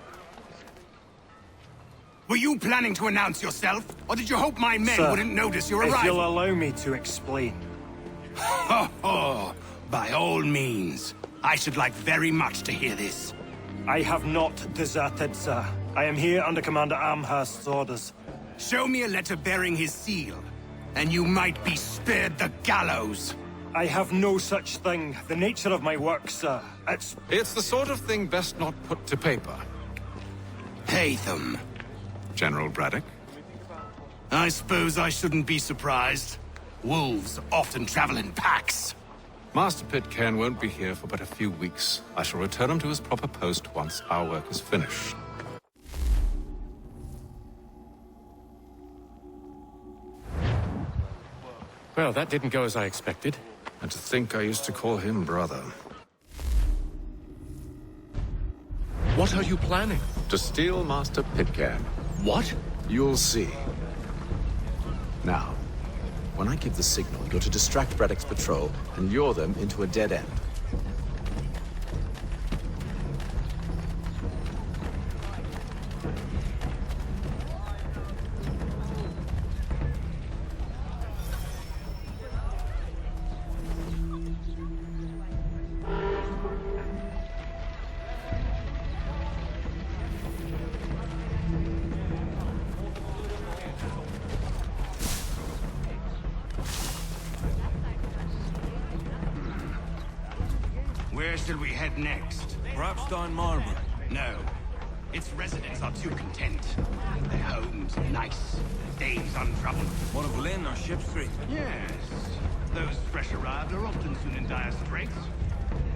Were you planning to announce yourself, or did you hope my men Sir, wouldn't notice your arrival? if you'll allow me to explain. Ho ho! By all means. I should like very much to hear this. I have not deserted, sir. I am here under Commander Amherst's orders. Show me a letter bearing his seal, and you might be spared the gallows. I have no such thing. The nature of my work, sir. It's the sort of thing best not put to paper. Haytham. General Braddock? I suppose I shouldn't be surprised. Wolves often travel in packs. Master Pitcairn won't be here for but a few weeks. I shall return him to his proper post once our work is finished. Well, that didn't go as I expected. And to think I used to call him brother. What are you planning? To steal Master Pitcairn. What? You'll see. Now, when I give the signal, you're to distract Braddock's patrol and lure them into a dead end. Where shall we head next? Perhaps down Marble. No. Its residents are too content. Their homes are nice, their days untroubled. What of Lynn or Ship Street? Yes. Those fresh arrived are often soon in dire straits.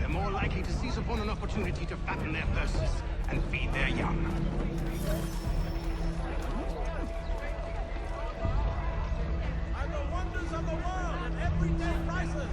They're more likely to seize upon an opportunity to fatten their purses and feed their young. And the wonders of the world at everyday prices.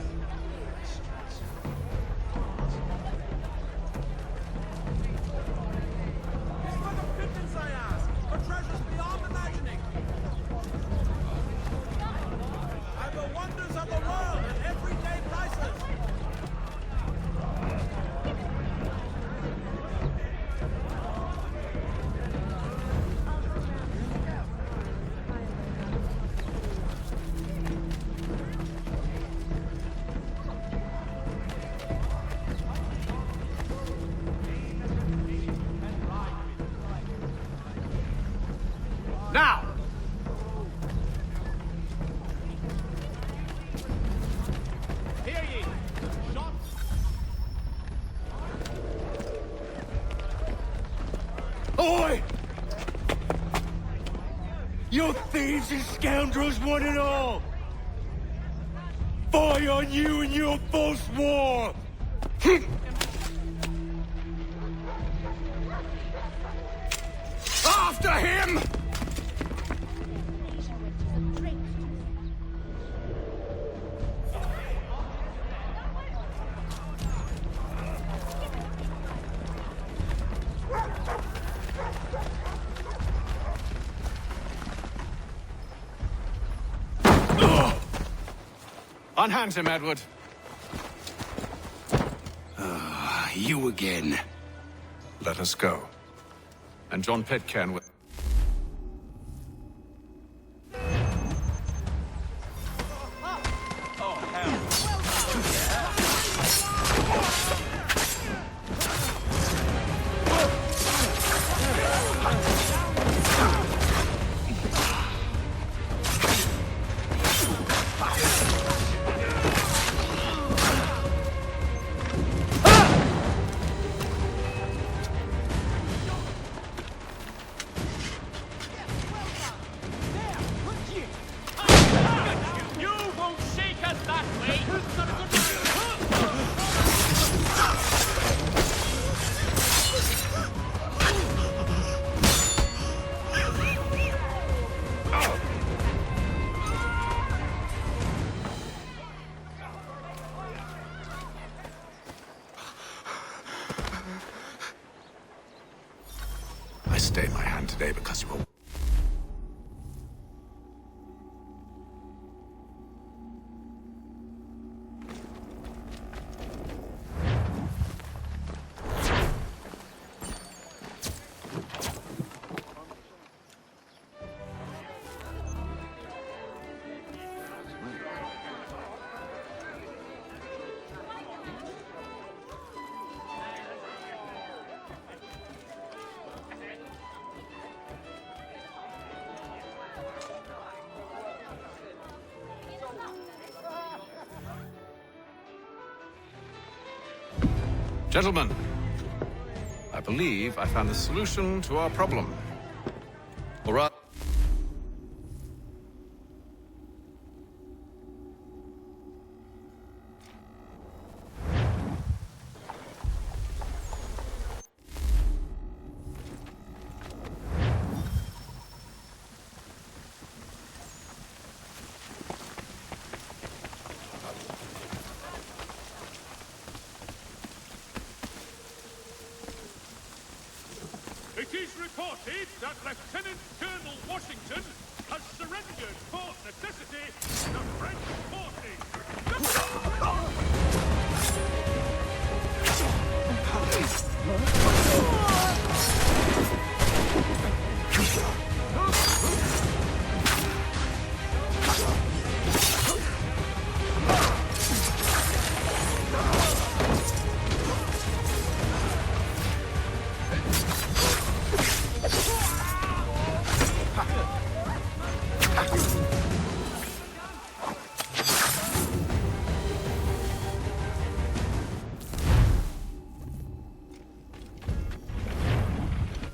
Now! Hear ye! Shot! Oi! You thieves and scoundrels, one and all! Fire on you and your false war! After him! Unhand him, Edward. You again. Let us go. And John Pitcairn will... I stay my hand today because you will... Gentlemen, I believe I found the solution to our problem. Or rather...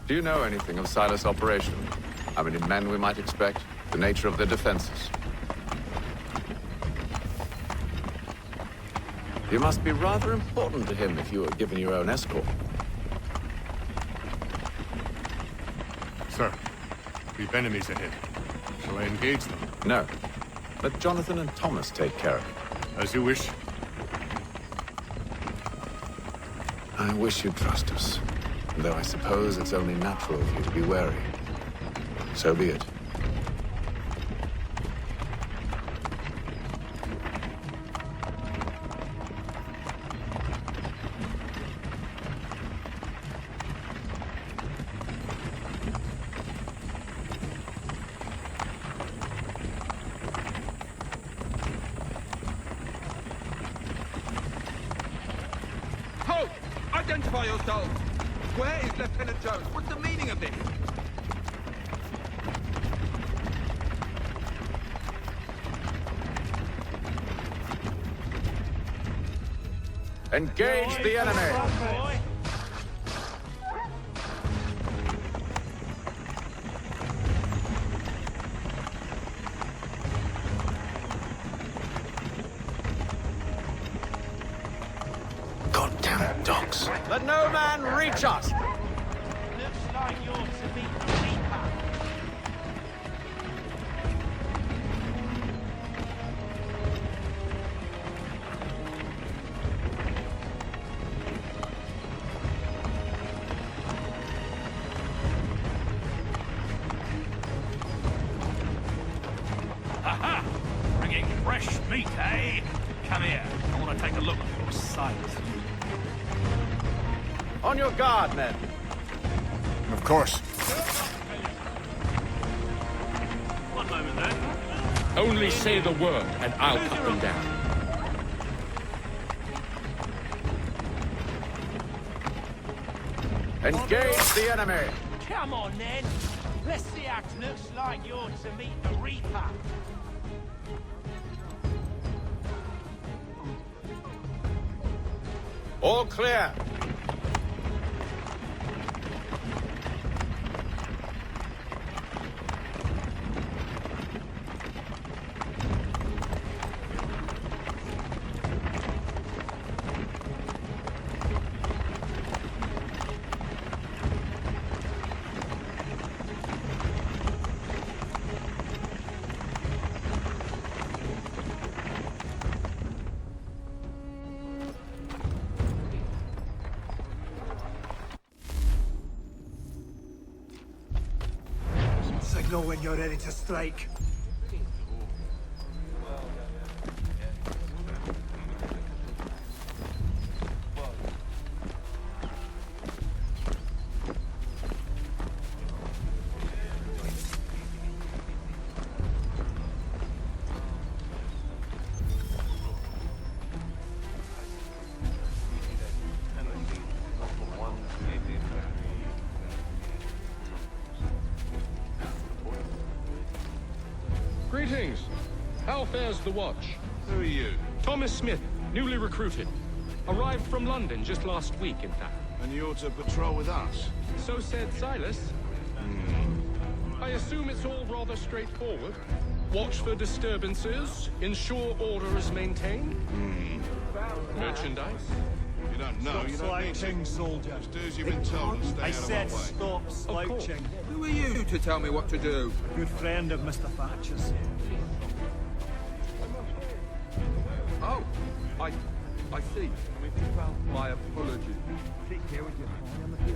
Do you know anything of Silas' operation? How many men we might expect? The nature of their defenses? You must be rather important to him if you were given your own escort. Sir, we've enemies ahead. Shall I engage them? No. Let Jonathan and Thomas take care of it. As you wish. I wish you'd trust us. Though I suppose it's only natural of you to be wary. So be it. Halt! Identify yourselves! Where is Lieutenant Jones? What's the meaning of this? Engage the enemy! Goddamn dogs. Let no man reach us! Looks like you're to meet the Reaper. Aha! Bringing fresh meat, eh? Come here. I want to take a look at your Silas. On your guard, men. Of course. One moment, then. Only say the word, and I'll cut them down. Engage the enemy! Come on, then. Let's see how it looks like you're to meet the Reaper. All clear. Signal when you're ready to strike. Greetings. How fares the watch? Who are you? Thomas Smith, newly recruited. Arrived from London just last week, in fact. And you're to patrol with us? So said Silas. I assume it's all rather straightforward. Watch for disturbances, ensure order is maintained. Merchandise. You don't know, you don't need to. Soldier. Just do as you've been told and stay out of our way. Stop slouching. Who are you to tell me what to do? Good friend of Mr. Thatcher's. Oh, I see. My apologies. Take care with your phone in the future.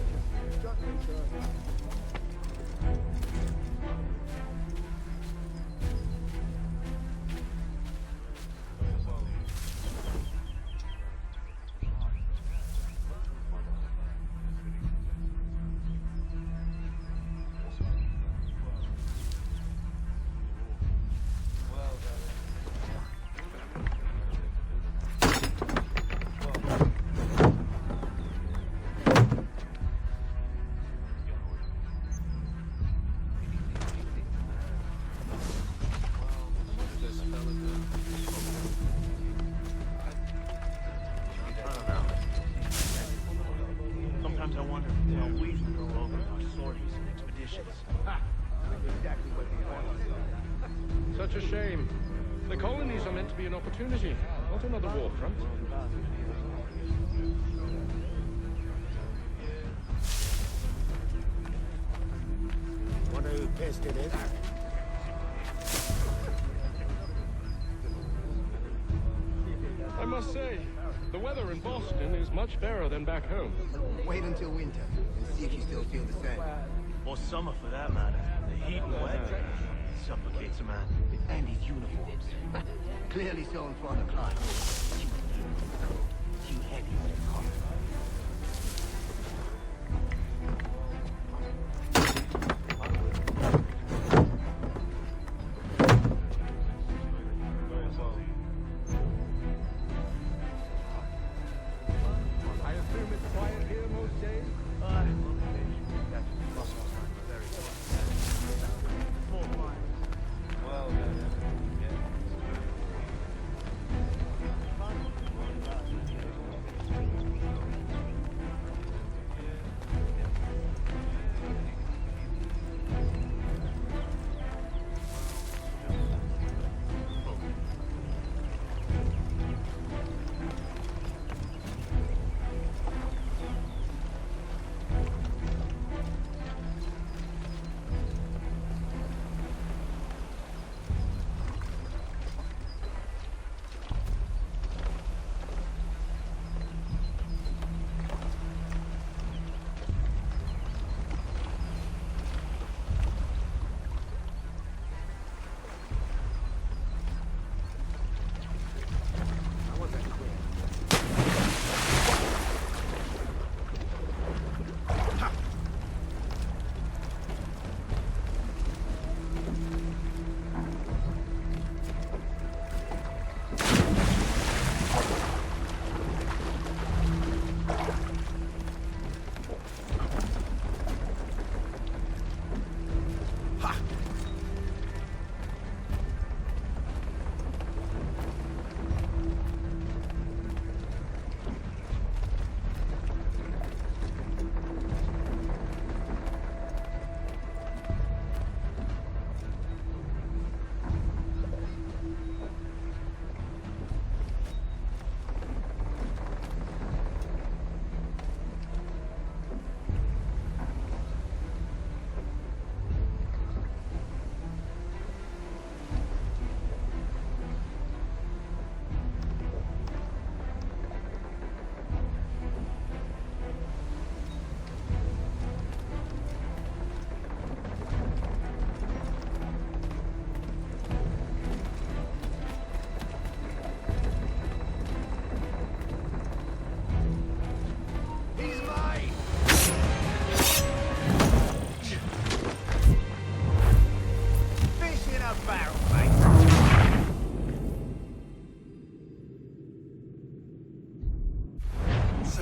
Sometimes I wonder if they'll weasel all over us. sorties and expeditions. Such a shame. The colonies are meant to be an opportunity, not another war front. Wonder who pissed it is? I must say, the weather in Boston is much fairer than back home. Wait until winter and see if you still feel the same. Or summer, for that matter. The heat and wet suffocates a man. And his uniforms. Clearly so for the climb. Too heavy for the collar. I assume it's quiet here most days?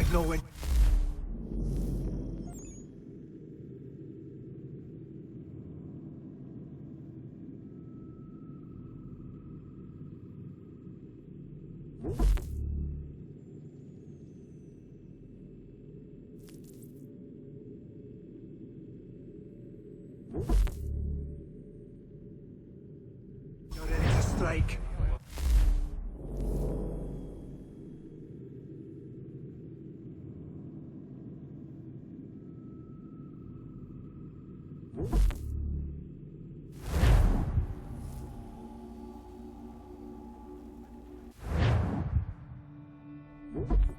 Going. You're ready to strike. What?